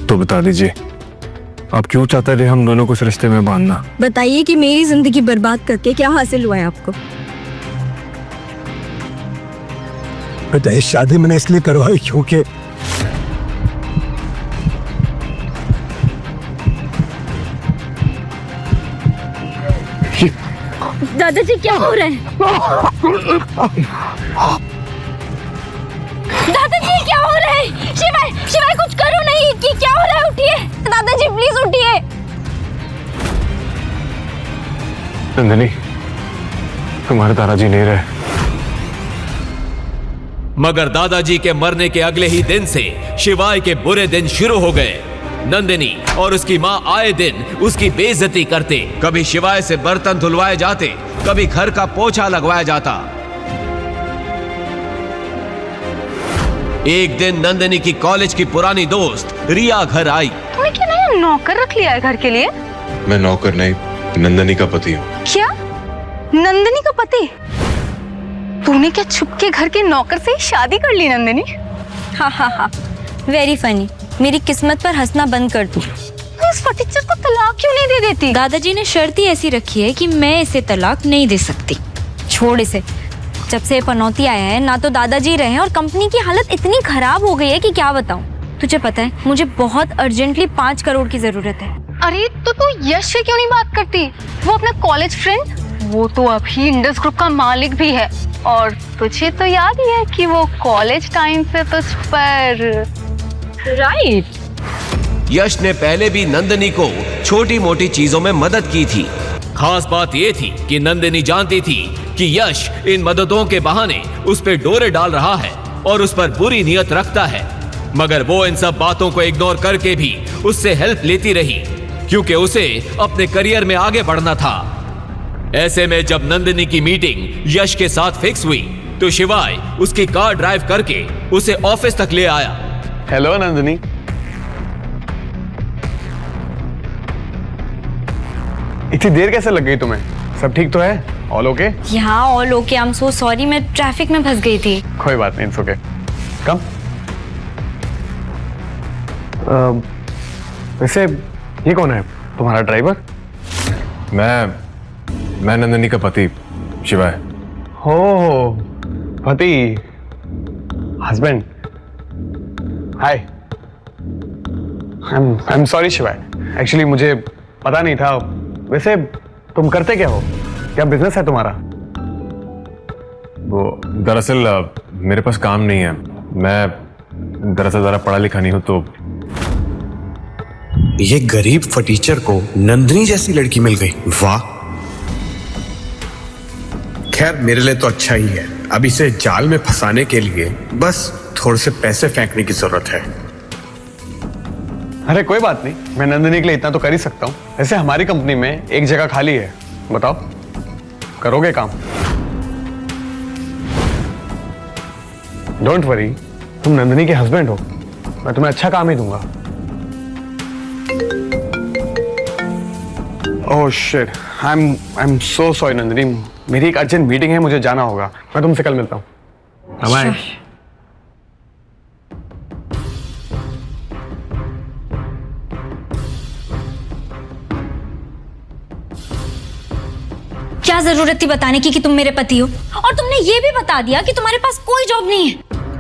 तो बता दीजिए, आप क्यों चाहते रहे हम दोनों को इस रिश्ते में बांधना? बताइए कि मेरी जिंदगी बर्बाद करके क्या हासिल हुआ है आपको? बेटा, इस शादी मैंने इसलिए करवाई क्योंकि दादाजी क्या हो रहा है? दादाजी क्या हो रहा है? शिवाय, शिवाय कुछ करो नहीं कि क्या हो रहा है? उठिए दादाजी, प्लीज उठिए। नंदिनी, तुम्हारे दादाजी नहीं रहे। मगर दादाजी के मरने के अगले ही दिन से शिवाय के बुरे दिन शुरू हो गए। नंदिनी और उसकी माँ आए दिन उसकी बेइज्जती करते। कभी शिवाय से बर्तन धुलवाए जाते, कभी घर का पोछा लगवाया जाता। एक दिन नंदिनी की कॉलेज की पुरानी दोस्त रिया घर आई। तुमने क्या नया नौकर रख लिया है घर के लिए? मैं नौकर नहीं, नंदिनी का पति हूँ। क्या? नंदिनी का पति? तूने क्या छुप के घर के नौकर से ही शादी कर ली नंदिनी? हाँ हाँ हाँ, वेरी फनी। मेरी किस्मत पर हंसना बंद कर दो। तो इस फटीचर को तलाक क्यों नहीं दे देती? दादाजी ने शर्त ही ऐसी रखी है कि मैं इसे तलाक नहीं दे सकती। छोड़ इसे। जब से पनौती आया है ना तो दादाजी रहे और कंपनी की हालत इतनी खराब हो गई है कि क्या बताऊं। तुझे पता है मुझे बहुत अर्जेंटली 5 करोड़ की जरूरत है। अरे तो तू यश से क्यों नहीं बात करती? वो अपना कॉलेज फ्रेंड, वो तो अभी इंडस ग्रुप का मालिक भी है। और तुझे तो याद ही है कि वो कॉलेज टाइम पे तुझ पर राइट। यश ने पहले भी नंदिनी को छोटी मोटी चीजों में मदद की थी। खास बात यह थी कि नंदिनी जानती थी कि यश इन मददों के बहाने उस पर डोरे डाल रहा है और उस पर बुरी नियत रखता है। मगर वो इन सब बातों को इग्नोर करके भी उससे हेल्प लेती रही, क्योंकि उसे अपने करियर में आगे बढ़ना था। ऐसे में जब नंदिनी की मीटिंग यश के साथ फिक्स हुई तो शिवाय उसकी कार ड्राइव करके उसे ऑफिस तक ले आया। हेलो नंदिनी। इतनी देर कैसे लग गई तुम्हें? सब ठीक तो है? All okay? यहाँ all okay. I am so sorry, मैं ट्रैफिक में फंस गई थी। कोई बात नहीं, इट्स ओके। कम। वैसे ये कौन है? तुम्हारा ड्राइवर? मैं नंदिनी का पति शिवाय। हो पति, husband. Hi, I am sorry शिवाय, एक्चुअली मुझे पता नहीं था। वैसे तुम करते क्या हो? क्या बिजनेस है तुम्हारा? वो दरअसल मेरे पास काम नहीं है। मैं दरअसल ज़रा पढ़ा लिखा नहीं हूँ तो। ये गरीब फटीचर को नंदिनी जैसी लड़की मिल गई, वाह। खैर मेरे लिए तो अच्छा ही है। अब इसे जाल में फंसाने के लिए बस थोड़े से पैसे फेंकने की जरूरत है। अरे कोई बात नहीं, मैं नंदिनी के लिए इतना तो कर ही सकता हूँ। ऐसे हमारी कंपनी में एक जगह खाली है, बताओ करोगे काम? डोंट वरी, तुम नंदिनी के हस्बैंड हो, मैं तुम्हें अच्छा काम ही दूंगा। Oh shit, I am so sorry Nandini, मेरी एक अर्जेंट मीटिंग है, मुझे जाना होगा। मैं तुमसे कल मिलता हूँ। बाय। क्या जरूरत थी बताने की कि तुम मेरे पति हो? और तुमने ये भी बता दिया कि तुम्हारे पास कोई जॉब नहीं है।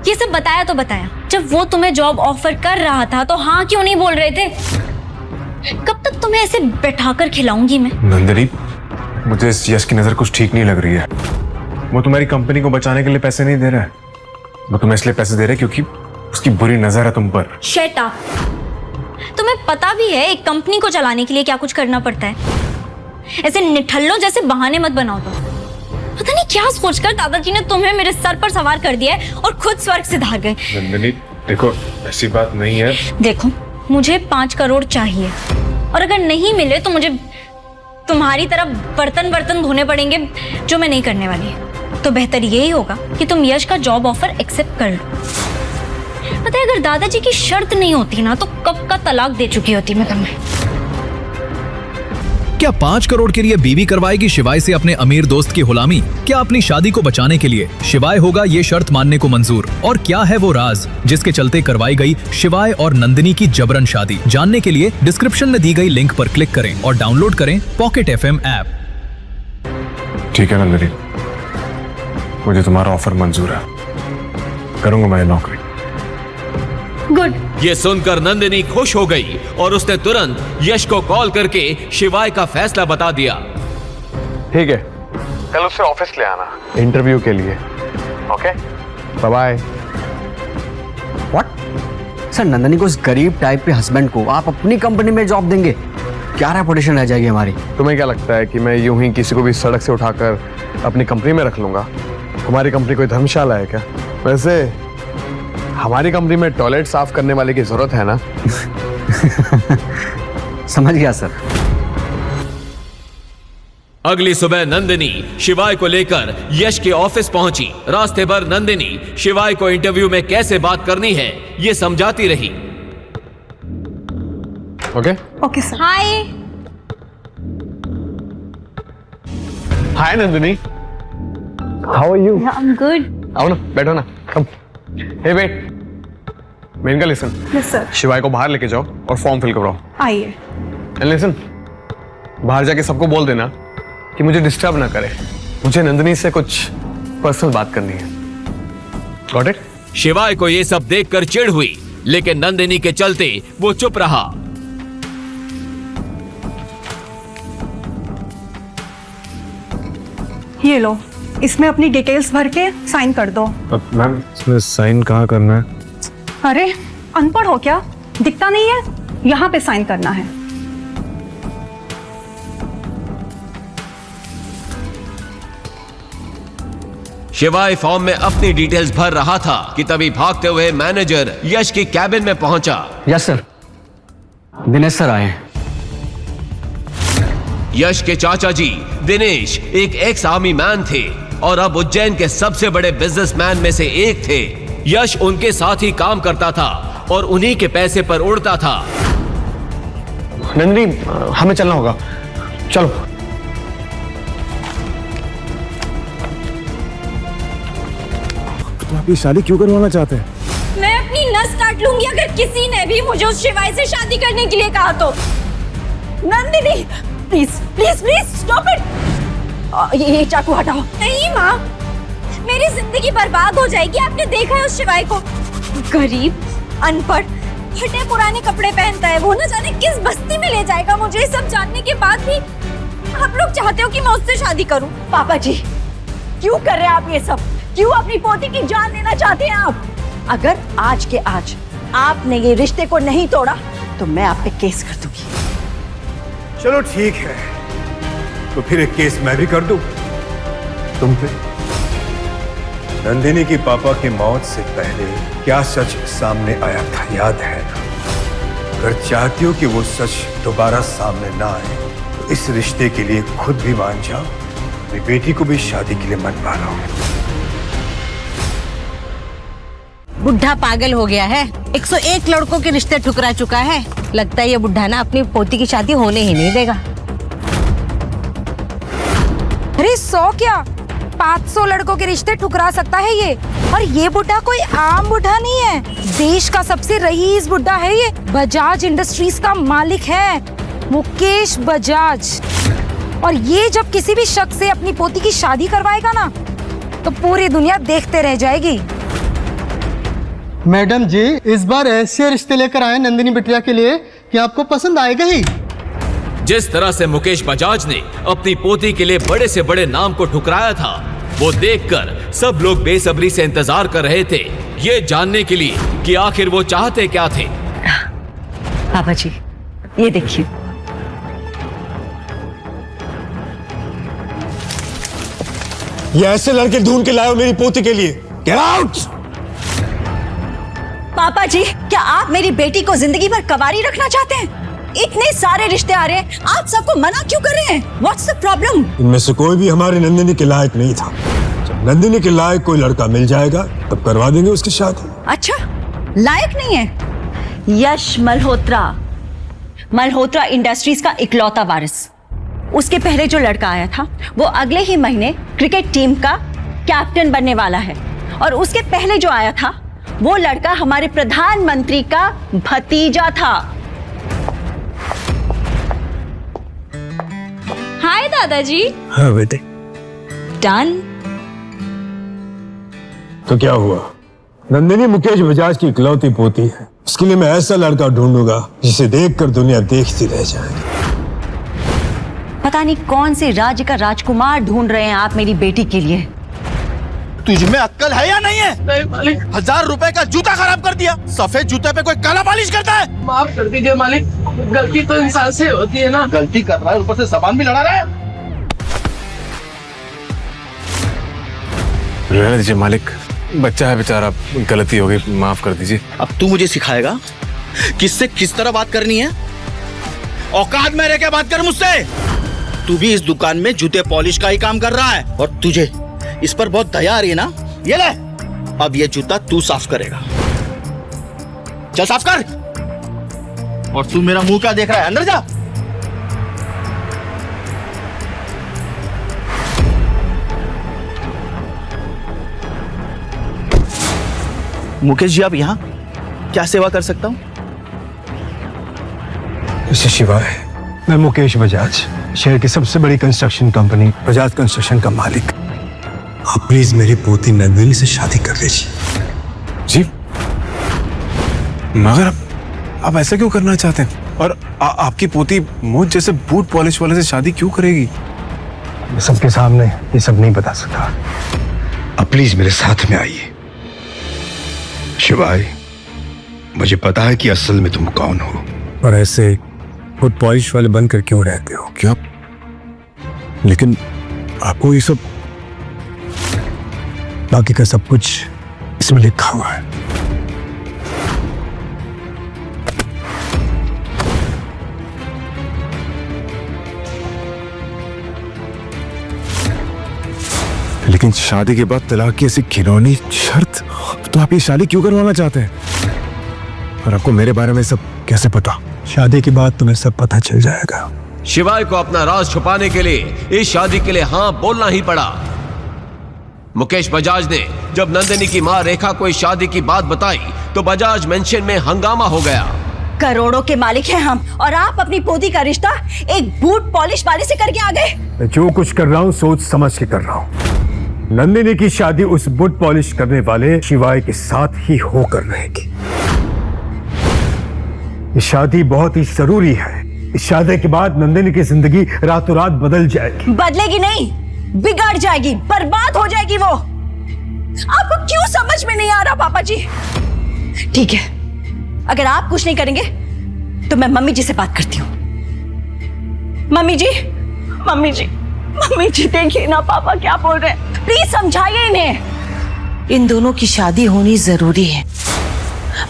ये सब बताया तो बताया, जब वो तुम्हें जॉब ऑफर कर रहा था तो हाँ क्यों नहीं बोल रहे थे? कब तक तुम्हें ऐसे बैठाकर खिलाऊंगी मैं? नंदिनी, मुझे इस यश की नजर कुछ ठीक नहीं लग रही है। वो तुम्हारी कंपनी को बचाने के लिए पैसे नहीं दे रहा है, वो तुम्हें इसलिए पैसे दे रहा है क्योंकि उसकी बुरी नजर है तुम पर। Shut up. तुम्हें पता भी है एक कंपनी को चलाने के लिए क्या कुछ करना पड़ता है। ऐसे निठल्लों जैसे बहाने मत बनाओ। तो पता नहीं क्या सोचकर दादाजी ने तुम्हें मेरे सर पर सवार कर दिया है और खुद स्वर्ग से धार गए। नंदिनी देखो, ऐसी बात नहीं है। देखो, मुझे 5 करोड़ चाहिए और अगर नहीं मिले तो मुझे तुम्हारी तरह बर्तन धोने पड़ेंगे, जो मैं नहीं करने वाली। तो बेहतर यही होगा कि तुम यश का जॉब ऑफर एक्सेप्ट कर लो। पता है अगर दादाजी की शर्त नहीं होती ना तो कब का तलाक दे चुकी होती मैं तुम्हें। क्या 5 करोड़ के लिए बीवी करवाएगी शिवाय से अपने अमीर दोस्त की गुलामी? क्या अपनी शादी को बचाने के लिए शिवाय होगा ये शर्त मानने को मंजूर? और क्या है वो राज जिसके चलते करवाई गई शिवाय और नंदिनी की जबरन शादी? जानने के लिए डिस्क्रिप्शन में दी गई लिंक पर क्लिक करें और डाउनलोड करें पॉकेट FM ऐप। ठीक है नंदिनी, मुझे तुम्हारा ऑफर मंजूर है, करूंगा मैं नौकरी। गुड। ये सुनकर नंदिनी खुश हो गई और उसने तुरंत यश को कॉल करके शिवाय का फैसला बता दिया। ठीक है, कल उसे ऑफिस ले आना इंटरव्यू के लिए। Okay, bye bye. What sir, Nandini को, उस गरीब टाइप के हस्बैंड को आप अपनी कंपनी में जॉब देंगे? क्या रेपुटेशन रह जाएगी हमारी? तुम्हें क्या लगता है कि मैं यूं ही किसी को भी सड़क से उठाकर अपनी कंपनी में रख लूंगा? हमारी कंपनी कोई धर्मशाला है क्या? वैसे हमारी कंपनी में टॉयलेट साफ करने वाले की जरूरत है ना? समझ गया सर। अगली सुबह नंदिनी शिवाय को लेकर यश के ऑफिस पहुंची। रास्ते भर नंदिनी शिवाय को इंटरव्यू में कैसे बात करनी है ये समझाती रही। Okay okay sir. Hi. Hi Nandini, how are you? I am good. आओ ना, बैठो ना, come. Hey wait, Menaka listen. Yes sir. Shivay को बाहर लेके जाओ और फॉर्म फिल करवाओ। आइए। एंड लिसन, बाहर जाके सबको बोल देना कि मुझे डिस्टर्ब ना करे, मुझे नंदिनी से कुछ पर्सनल बात करनी है। Got it? शिवाय को ये सब देखकर चिढ़ हुई, लेकिन नंदिनी के चलते वो चुप रहा। ये लो, इसमें अपनी डिटेल्स भर के साइन कर दो। मैम, इसमें साइन कहाँ करना है? अरे अनपढ़ हो क्या? दिखता नहीं है? यहाँ पे साइन करना है। शिवाय फॉर्म में अपनी डिटेल्स भर रहा था कि तभी भागते हुए मैनेजर यश की कैबिन में पहुंचा। यस सर, दिनेश सर आए हैं। यश के चाचा जी दिनेश एक एक्स आर्मी मैन थे और अब उज्जैन के सबसे बड़े बिजनेसमैन में से एक थे। यश उनके साथ ही काम करता था और उन्हीं के पैसे पर उड़ता था। नंदिनी, हमें चलना होगा, चलो। तुम अपनी शादी क्यों करवाना चाहते हैं? मैं अपनी नस काट लूंगी अगर किसी ने भी मुझे उस शिवाय से शादी करने के लिए कहा तो। Nandini, please please please stop it. ये चाकू हटाओ। नहीं माँ, मेरी जिंदगी बर्बाद हो जाएगी। आपने देखा है उस शिवाय को, गरीब, अनपढ़, फटे पुराने कपड़े पहनता है। वो न जाने किस बस्ती में ले जाएगा मुझे। ये सब जानने के बाद भी आप लोग चाहते हो कि मैं उससे शादी करूं? पापा जी, क्यों कर रहे हैं आप ये सब? क्यों अपनी पोती की जान लेना चाहते हैं आप? अगर आज के आज आपने ये रिश्ते को नहीं तोड़ा तो मैं आप पे केस कर दूंगी। चलो ठीक है, तो फिर एक केस मैं भी कर दूं तुम पे। नंदिनी की पापा की मौत से पहले क्या सच सामने आया था याद है ना? अगर चाहती हो कि वो सच दोबारा सामने ना आए तो इस रिश्ते के लिए खुद भी मान जाओ, अपनी बेटी को भी शादी के लिए मनवा लो। बुढ़ा पागल हो गया है, 101 लड़कों के रिश्ते ठुकरा चुका है। लगता है ये बुढ़ा ना अपनी पोती की शादी होने ही नहीं देगा। अरे 100 क्या, 500 लड़कों के रिश्ते ठुकरा सकता है ये। और ये बुढ़ा कोई आम बुढ़ा नहीं है, देश का सबसे रईस बुढ़ा है ये। बजाज इंडस्ट्रीज का मालिक है, मुकेश बजाज। और ये जब किसी भी शख्स से अपनी पोती की शादी करवाएगा ना तो पूरी दुनिया देखते रह जाएगी। मैडम जी, इस बार ऐसे रिश्ते लेकर आए नंदिनी बिटिया के लिए कि आपको पसंद आएगा ही। जिस तरह से मुकेश बजाज ने अपनी पोती के लिए बड़े से बड़े नाम को ठुकराया था, वो देखकर सब लोग बेसब्री से इंतजार कर रहे थे, ये जानने के लिए कि आखिर वो चाहते क्या थे। पापा जी, ये देखिए। ये ऐसे लड़के ढूंढ के लाए हो मेरी पोती के लिए। Get out! पापा जी, क्या आप मेरी बेटी को जिंदगी भर कवारी रखना चाहते हैं? इतने सारे रिश्ते आ रहे हैं, आप सबको मना क्यों कर रहे हैं? What's the problem? इनमें से कोई भी हमारी नंदिनी के लायक नहीं था। जब नंदिनी के लायक कोई लड़का मिल जाएगा तब करवा देंगे उसकी शादी। अच्छा, लायक नहीं है? यश मल्होत्रा, मल्होत्रा इंडस्ट्रीज का इकलौता वारिस। उसके पहले जो लड़का आया था वो अगले ही महीने क्रिकेट टीम का कैप्टन बनने वाला है, और उसके पहले जो आया था वो लड़का हमारे प्रधानमंत्री का भतीजा था। हाय दादाजी। हाँ बेटे। डन। तो क्या हुआ? नंदिनी मुकेश बजाज की इकलौती पोती है, उसके लिए मैं ऐसा लड़का ढूंढूंगा जिसे देखकर दुनिया देखती रह जाएगी। पता नहीं कौन से राज्य का राजकुमार ढूंढ रहे हैं आप मेरी बेटी के लिए। तुझ में अक्ल है या नहीं है? नहीं मालिक। 1000 रुपए का जूता खराब कर दिया। सफेद जूते पे कोई काला पॉलिश करता है? माफ कर दीजिए मालिक, गलती तो इंसान से होती है ना। गलती कर रहा है, ऊपर से सामान भी लड़ा रहा है। रहने दीजिए मालिक, बच्चा है बेचारा, गलती हो गई, माफ कर दीजिए। अब तू मुझे सिखाएगा किससे किस तरह बात करनी है? औकात में रह के बात कर मुझसे। तू भी इस दुकान में जूते पॉलिश का ही काम कर रहा है और तुझे इस पर बहुत दया आ रही है ना? ये ले, अब ये जूता तू साफ करेगा। चल साफ कर। और तू मेरा मुंह क्या देख रहा है? अंदर जा। मुकेश जी, आप यहाँ क्या सेवा कर सकता हूँ? मिस्टर शिवाय, मैं मुकेश बजाज, शहर की सबसे बड़ी कंस्ट्रक्शन कंपनी बजाज कंस्ट्रक्शन का मालिक। आप प्लीज मेरी पोती नंदिनी से शादी कर लीजिए। जी मगर आप ऐसा क्यों करना चाहते हैं? और आपकी पोती मुझ जैसे बूट पॉलिश वाले से शादी क्यों करेगी? मैं सबके सामने ये सब नहीं बता सकता। अब प्लीज मेरे साथ में आइए। शिवाय, मुझे पता है कि असल में तुम कौन हो, और ऐसे बूट पॉलिश वाले बनकर क्यों रहते हो? क्या? लेकिन आपको ये सब, बाकी का सब कुछ इसमें लिखा हुआ है। लेकिन शादी के बाद तलाक की ऐसी घिनौनी शर्त, तो आप ये शादी क्यों करवाना चाहते हैं? और आपको मेरे बारे में सब कैसे पता? शादी के बाद तुम्हें सब पता चल जाएगा। शिवाय को अपना राज छुपाने के लिए इस शादी के लिए हाँ बोलना ही पड़ा। मुकेश बजाज ने जब नंदिनी की मां रेखा को इस शादी की बात बताई तो बजाज मेंशन में हंगामा हो गया। करोड़ों के मालिक हैं हम, और आप अपनी पोती का रिश्ता एक बूट पॉलिश वाले से करके आ गए। मैं जो कुछ कर रहा हूँ सोच समझ के कर रहा हूँ। नंदिनी की शादी उस बूट पॉलिश करने वाले शिवाय के साथ ही होकर रहेगी। ये शादी बहुत ही जरूरी है। इस शादी के बाद नंदिनी की जिंदगी रातों रात बदल जाएगी। बदलेगी नहीं, बिगड़ जाएगी, बर्बाद हो जाएगी वो। आपको क्यों समझ में नहीं आ रहा पापा जी? ठीक है, अगर आप कुछ नहीं करेंगे तो मैं मम्मी जी से बात करती हूँ। मम्मी जी, मम्मी जी, मम्मी जी, देखिए ना पापा क्या बोल रहे हैं, प्लीज समझाइए इन्हें। इन दोनों की शादी होनी जरूरी है।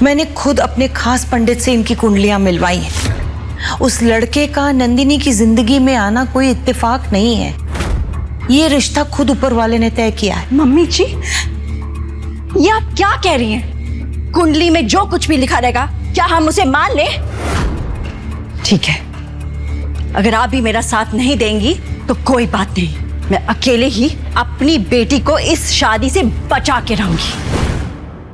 मैंने खुद अपने खास पंडित से इनकी कुंडलियां मिलवाई हैं। उस लड़के का नंदिनी की जिंदगी में आना कोई इत्तेफाक नहीं है। ये रिश्ता खुद ऊपर वाले ने तय किया है। मम्मी जी, ये आप क्या कह रही हैं? कुंडली में जो कुछ भी लिखा रहेगा क्या हम उसे मान लें? ठीक है, अगर आप भी मेरा साथ नहीं देंगी तो कोई बात नहीं, मैं अकेले ही अपनी बेटी को इस शादी से बचा के रहूंगी।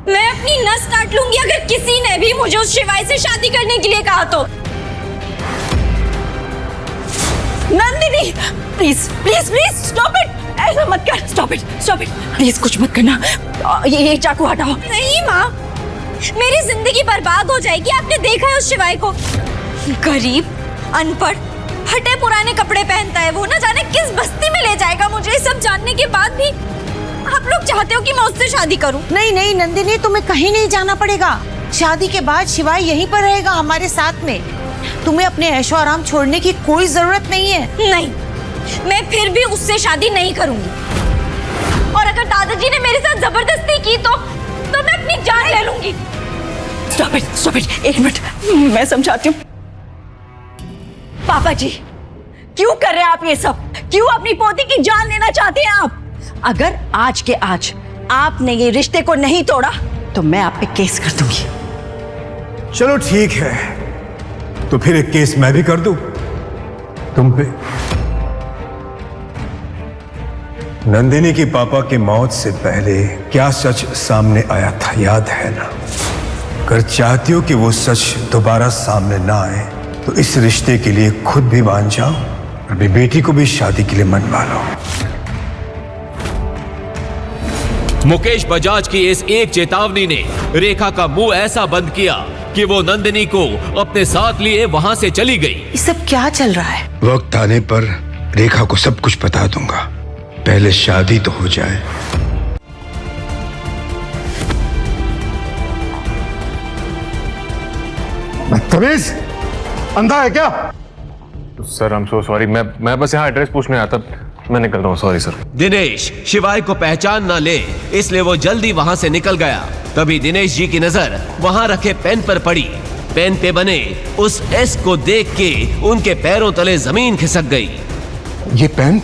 मैं अपनी नस काट लूंगी अगर किसी ने भी मुझे उस शिवाय से शादी करने के लिए कहा तो। Nandini, please please please stop it. ऐसा मत कर, stop it, stop it, please कुछ मत करना। ये चाकू हटाओ। नहीं माँ, मेरी जिंदगी बर्बाद हो जाएगी। आपने देखा है उस शिवाय को, गरीब, अनपढ़, फटे पुराने कपड़े पहनता है वो, ना जाने किस बस्ती में ले जाएगा मुझे। सब जानने के बाद भी आप लोग चाहते हो कि मैं उससे शादी करूं? नहीं नहीं नंदिनी, तुम्हें कहीं नहीं जाना पड़ेगा। शादी के बाद शिवाय यहीं पर रहेगा हमारे साथ में। तुम्हें अपने ऐशो आराम छोड़ने की कोई जरूरत नहीं है। नहीं, मैं फिर भी उससे शादी नहीं करूंगी। और अगर दादाजी ने मेरे साथ जबरदस्ती की तो मैं अपनी जान ले लूंगी। स्टॉप इट, स्टॉप इट, एक मिनट, मैं समझाती हूँ। पापा जी, क्यों कर रहे हैं आप ये सब? क्यों अपनी पोती की जान लेना चाहते हैं आप? अगर आज के आज आपने ये रिश्ते को नहीं तोड़ा तो मैं आप पे केस कर दूंगी। चलो ठीक है, तो फिर एक केस मैं भी कर दूं तुम पे। नंदिनी की पापा की मौत से पहले क्या सच सामने आया था याद है ना? अगर चाहती हो कि वो सच दोबारा सामने ना आए तो इस रिश्ते के लिए खुद भी मान जाओ और अपनी बेटी को भी शादी के लिए मनवा लो। मुकेश बजाज की इस एक चेतावनी ने रेखा का मुंह ऐसा बंद किया कि वो नंदिनी को अपने साथ लिए वहां से चली गई। ये सब क्या चल रहा है? वक्त आने पर रेखा को सब कुछ बता दूंगा, पहले शादी तो हो जाए। बदतमीज, अंधा है क्या? Sir I am so sorry, मैं बस यहाँ एड्रेस पूछने आया था, मैं निकल रहा हूँ, सॉरी सर। दिनेश शिवाय को पहचान ना ले इसलिए वो जल्दी वहां से निकल गया। तभी दिनेश जी की नजर वहां रखे पेन पर पड़ी। पेन पे बने उस एस को देख के उनके पैरों तले जमीन खिसक गई। ये पेन,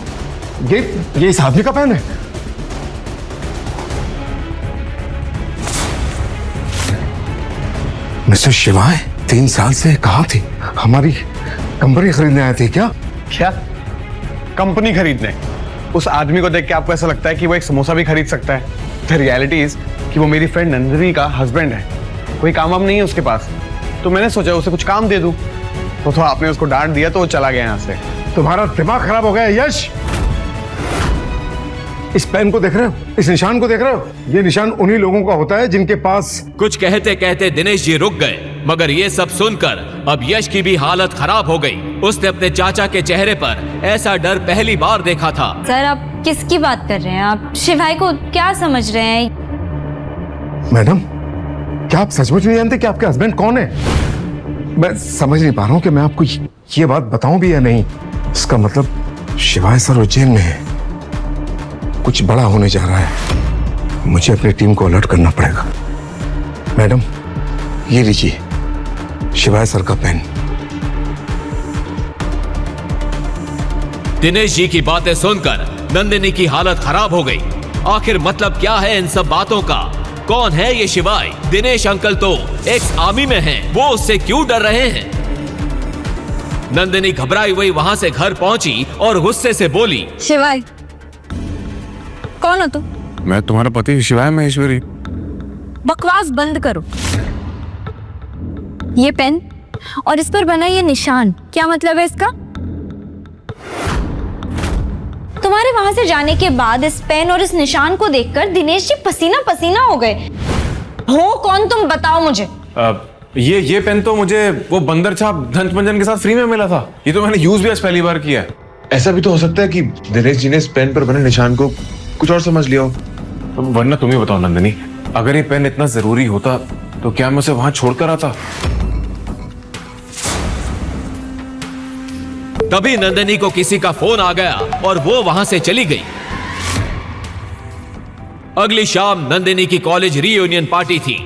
ये इस आदमी का पेन है? मिस्टर शिवाय 3 साल से कहाँ थी? हमारी कंपनी खरीदने आए थे क्या? क्या कंपनी खरीदने? उस आदमी को देख के आपको ऐसा लगता है कि वो एक समोसा भी खरीद सकता है? द रियलिटी इज कि वो मेरी फ्रेंड नंदिनी का हस्बैंड है। कोई काम वाम नहीं है उसके पास, तो मैंने सोचा उसे कुछ काम दे दूं। तो आपने उसको डांट दिया तो वो चला गया यहाँ से। तुम्हारा दिमाग खराब हो गया यश? इस पेन को देख रहे हो? इस निशान को देख रहे हो? ये निशान उन्हीं लोगों का होता है जिनके पास। कुछ कहते कहते दिनेश जी रुक गए, मगर ये सब सुनकर अब यश की भी हालत खराब हो गई। उसने अपने चाचा के चेहरे पर ऐसा डर पहली बार देखा था। सर आप किसकी बात कर रहे हैं? आप शिवाय को क्या समझ रहे हैं? मैडम, क्या आप सचमुच नहीं जानते कि आपके हस्बैंड कौन है? मैं समझ नहीं पा रहा हूँ कि मैं आपको ये बात बताऊं भी या नहीं। इसका मतलब शिवाय सर उज्जैन में है, कुछ बड़ा होने जा रहा है। मुझे अपनी टीम को अलर्ट करना पड़ेगा। मैडम, ये लीजिए शिवाय सर का पेन। दिनेश जी की बातें सुनकर नंदिनी की हालत खराब हो गई। आखिर मतलब क्या है इन सब बातों का? कौन है ये शिवाय? दिनेश अंकल तो एक्स आर्मी में हैं, वो उससे क्यों डर रहे हैं? नंदिनी घबराई हुई वहां से घर पहुंची और गुस्से से बोली, शिवाय कौन हो तुम? मैं तुम्हारा पति शिवाय महेश्वरी। बकवास बंद करो। ये पेन और इस पर बना ये निशान, क्या मतलब है इसका? तुम्हारे वहां से जाने के बाद इस पेन और इस निशान को देखकर दिनेश जी पसीना पसीना हो गए। हो कौन तुम, बताओ मुझे। ये पेन तो मुझे वो बंदर छाप धंच मंजन के साथ फ्री में मिला था। ये तो मैंने यूज भी आज पहली बार किया है। ऐसा भी तो हो सकता है कि दिनेश जी ने इस पेन पर बने निशान को कुछ और समझ लिया हो। वरना तुम ही बताओ नंदिनी, अगर ये पेन इतना जरूरी होता तो क्या मैं उसे वहां छोड़कर आता? तभी नंदिनी को किसी का फोन आ गया और वो वहां से चली गई। अगली शाम नंदिनी की कॉलेज रीयूनियन पार्टी थी।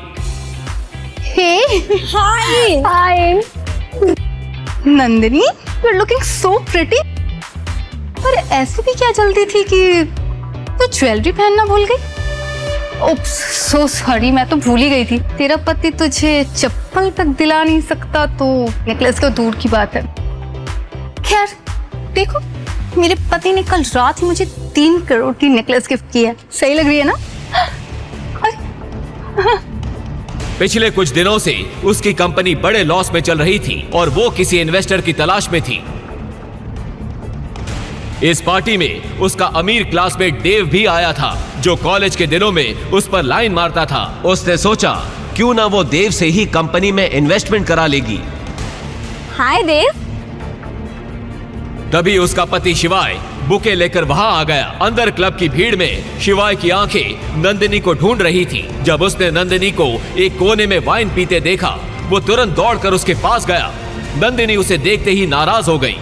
Hi Nandini, you are looking so pretty. पर ऐसी भी क्या जल्दी थी कि तू ज्वेलरी पहनना भूल गई? ओप्स, सो सॉरी, मैं तो भूल ही गई थी। तेरा पति तुझे चप्पल तक दिला नहीं सकता तो नेकलेस तो दूर की बात है। खैर देखो, मेरे पति ने कल रात ही मुझे 3 करोड़ की नेकलेस गिफ्ट की है। सही लग रही है ना? पिछले कुछ दिनों से उसकी कंपनी बड़े लॉस में चल रही थी और वो किसी इन्वेस्टर की तलाश में थी। इस पार्टी में उसका अमीर क्लासमेट देव भी आया था, जो कॉलेज के दिनों में उस पर लाइन मारता था। उसने सोचा क्यों ना वो देव से ही कंपनी में इन्वेस्टमेंट करा लेगी। हाय देव। तभी उसका पति शिवाय बुके लेकर वहां आ गया। अंदर क्लब की भीड़ में शिवाय की आंखें नंदिनी को ढूंढ रही थी। जब उसने नंदिनी को एक कोने में वाइन पीते देखा, वो तुरंत दौड़कर उसके पास गया। नंदिनी उसे देखते ही नाराज हो गई।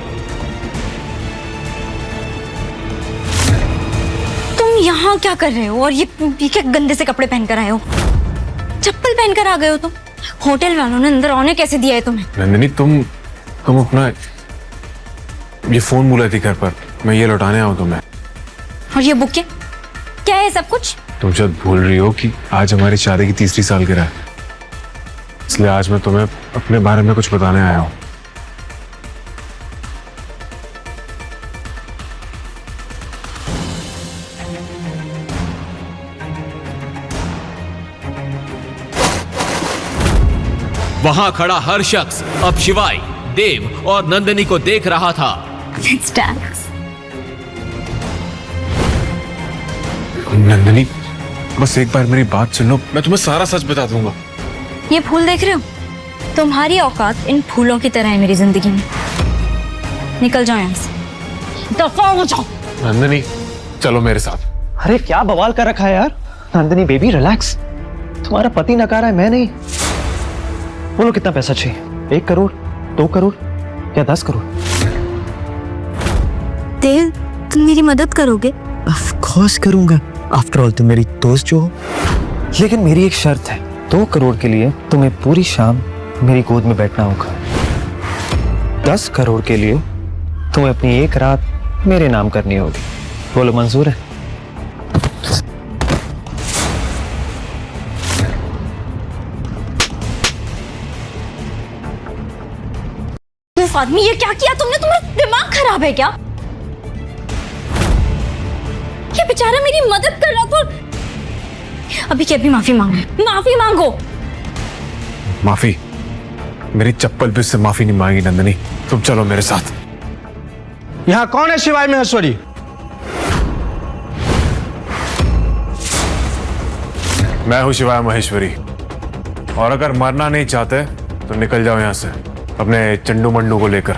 तुम यहाँ क्या कर रहे हो? और ये क्या गंदे से कपड़े पहनकर आए हो? चप्पल पहनकर आ गए हो तुम? होटल वालों ने अंदर आने कैसे दिया है तुम्हें? नंदिनी, तुम अपना ये फोन भूला थी घर पर, मैं ये लौटाने आऊं तुम्हें। और ये बुके क्या है सब कुछ? तुम शायद भूल रही हो कि आज हमारी शादी की 3री सालगिरह है, इसलिए आज मैं तुम्हें अपने बारे में कुछ बताने आया हूं। वहां खड़ा हर शख्स अब शिवाय, देव और नंदिनी को देख रहा था। Let's dance. नंदिनी, बस एक बार मेरी बात सुन लो, मैं तुम्हें सारा सच बता दूंगा। ये फूल देख रहे हो? तुम्हारी औकात इन फूलों की तरह है मेरी जिंदगी में। निकल जाओ यहाँ से, दफा हो जाओ। नंदिनी, चलो मेरे साथ। अरे क्या बवाल कर रखा है यार। नंदिनी बेबी रिलैक्स, तुम्हारा पति नकार है, मैं नहीं। बोलो कितना पैसा चाहिए? 1 करोड़, 2 करोड़ या 10 करोड़? देव, तुम मेरी मदद करोगे? ऑफ कोर्स करूंगा, आफ्टर ऑल तुम मेरी दोस्त जो हो। लेकिन मेरी एक शर्त है, 2 करोड़ के लिए तुम्हें पूरी शाम मेरी गोद में बैठना होगा। 10 करोड़ के लिए तुम्हें अपनी एक रात मेरे नाम करनी होगी। बोलो मंजूर है? आदमी, ये क्या किया तुमने? तुम्हारा दिमाग खराब है क्या? ये बेचारा मेरी मदद कर रहा था। अभी क्या, अभी माफी मांगो, माफी मांगो। माफी? मेरी चप्पल भी उससे माफी नहीं मांगी। नंदिनी, तुम चलो मेरे साथ। यहाँ कौन है शिवाय महेश्वरी? मैं हूं शिवाय महेश्वरी, और अगर मरना नहीं चाहते तो निकल जाओ यहां से अपने चंडू मंडू को लेकर।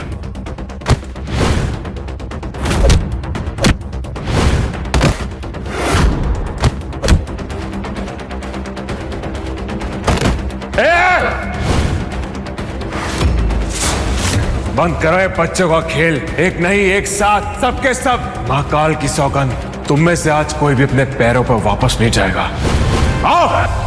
बंद करो ये बच्चों का खेल। एक नहीं, एक साथ, सबके सब। महाकाल की सौगंध, तुम में से आज कोई भी अपने पैरों पर वापस नहीं जाएगा। आओ।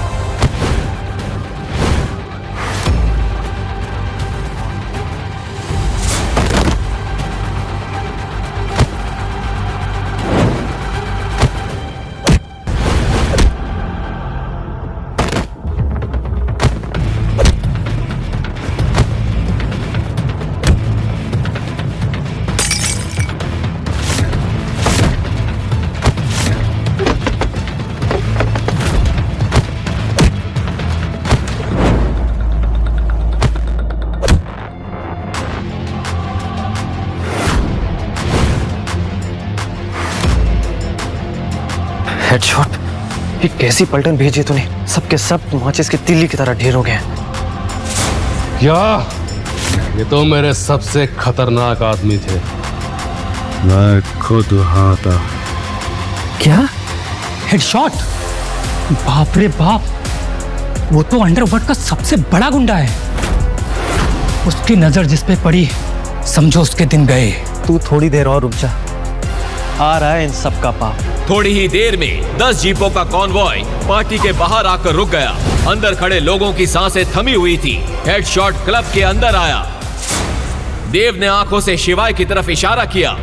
हेडशॉट, ये कैसी पलटन भेजी तूने? सबके सब माचिस के तिल्ली की तरह ढेर हो गए। क्या? ये तो मेरे सबसे खतरनाक आदमी थे। मैं खुद वहां था। क्या? हेडशॉट? बाप रे बाप, वो तो अंडरवर्ल्ड का सबसे बड़ा गुंडा है। उसकी नजर जिस पे पड़ी, समझो उसके दिन गए। तू थोड़ी देर और रुक जा, आ रहा है इन सब का पाप। थोड़ी ही देर में 10 जीपों का कॉन्वॉय पार्टी के बाहर आकर रुक गया। अंदर खड़े लोगों की सांसें थमी हुई थी। हेडशॉट क्लब के अंदर आया। देव ने आंखों से शिवाय की तरफ इशारा किया।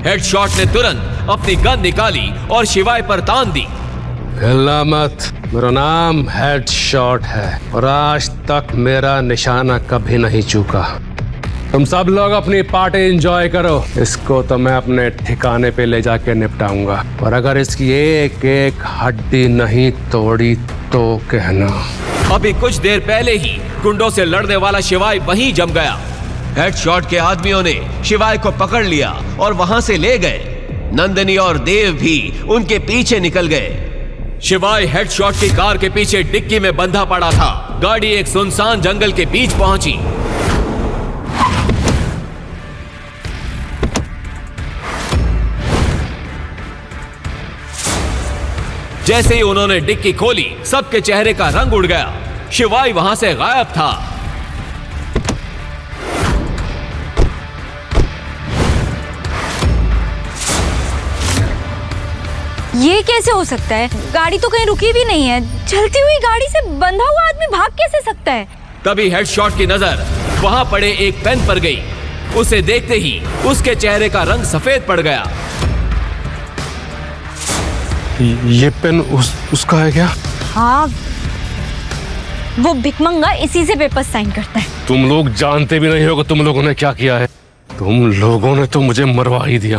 हेडशॉट ने तुरंत अपनी गन निकाली और शिवाय पर तान दी। हिलना मत, मेरा नाम हेडशॉट है और आज तक मेरा निशाना कभी नहीं चूका। तुम सब लोग अपनी पार्टी एंजॉय करो, इसको तो मैं अपने ठिकाने पे ले जाके निपटाऊंगा। और अगर इसकी एक एक हड्डी नहीं तोड़ी तो कहना। अभी कुछ देर पहले ही गुंडों से लड़ने वाला शिवाय वहीं जम गया। हेडशॉट के आदमियों ने शिवाय को पकड़ लिया और वहां से ले गए। नंदिनी और देव भी उनके पीछे निकल गए। शिवाय हेडशॉट की कार के पीछे डिक्की में बंधा पड़ा था। गाड़ी एक सुनसान जंगल के बीच पहुंची। जैसे ही उन्होंने डिक्की खोली, सबके चेहरे का रंग उड़ गया। शिवाय वहां से गायब था। ये कैसे हो सकता है? गाड़ी तो कहीं रुकी भी नहीं है। चलती हुई गाड़ी से बंधा हुआ आदमी भाग कैसे सकता है? तभी हेडशॉट की नजर वहां पड़े एक पेन पर गई। उसे देखते ही उसके चेहरे का रंग सफेद पड़ गया। ये पेन उसका है क्या? हाँ, वो भिकमंगा इसी से पेपर साइन करता है। तुम लोग जानते भी नहीं हो कि तुम लोगों ने क्या किया है। तुम लोगों ने तो मुझे मरवा ही दिया।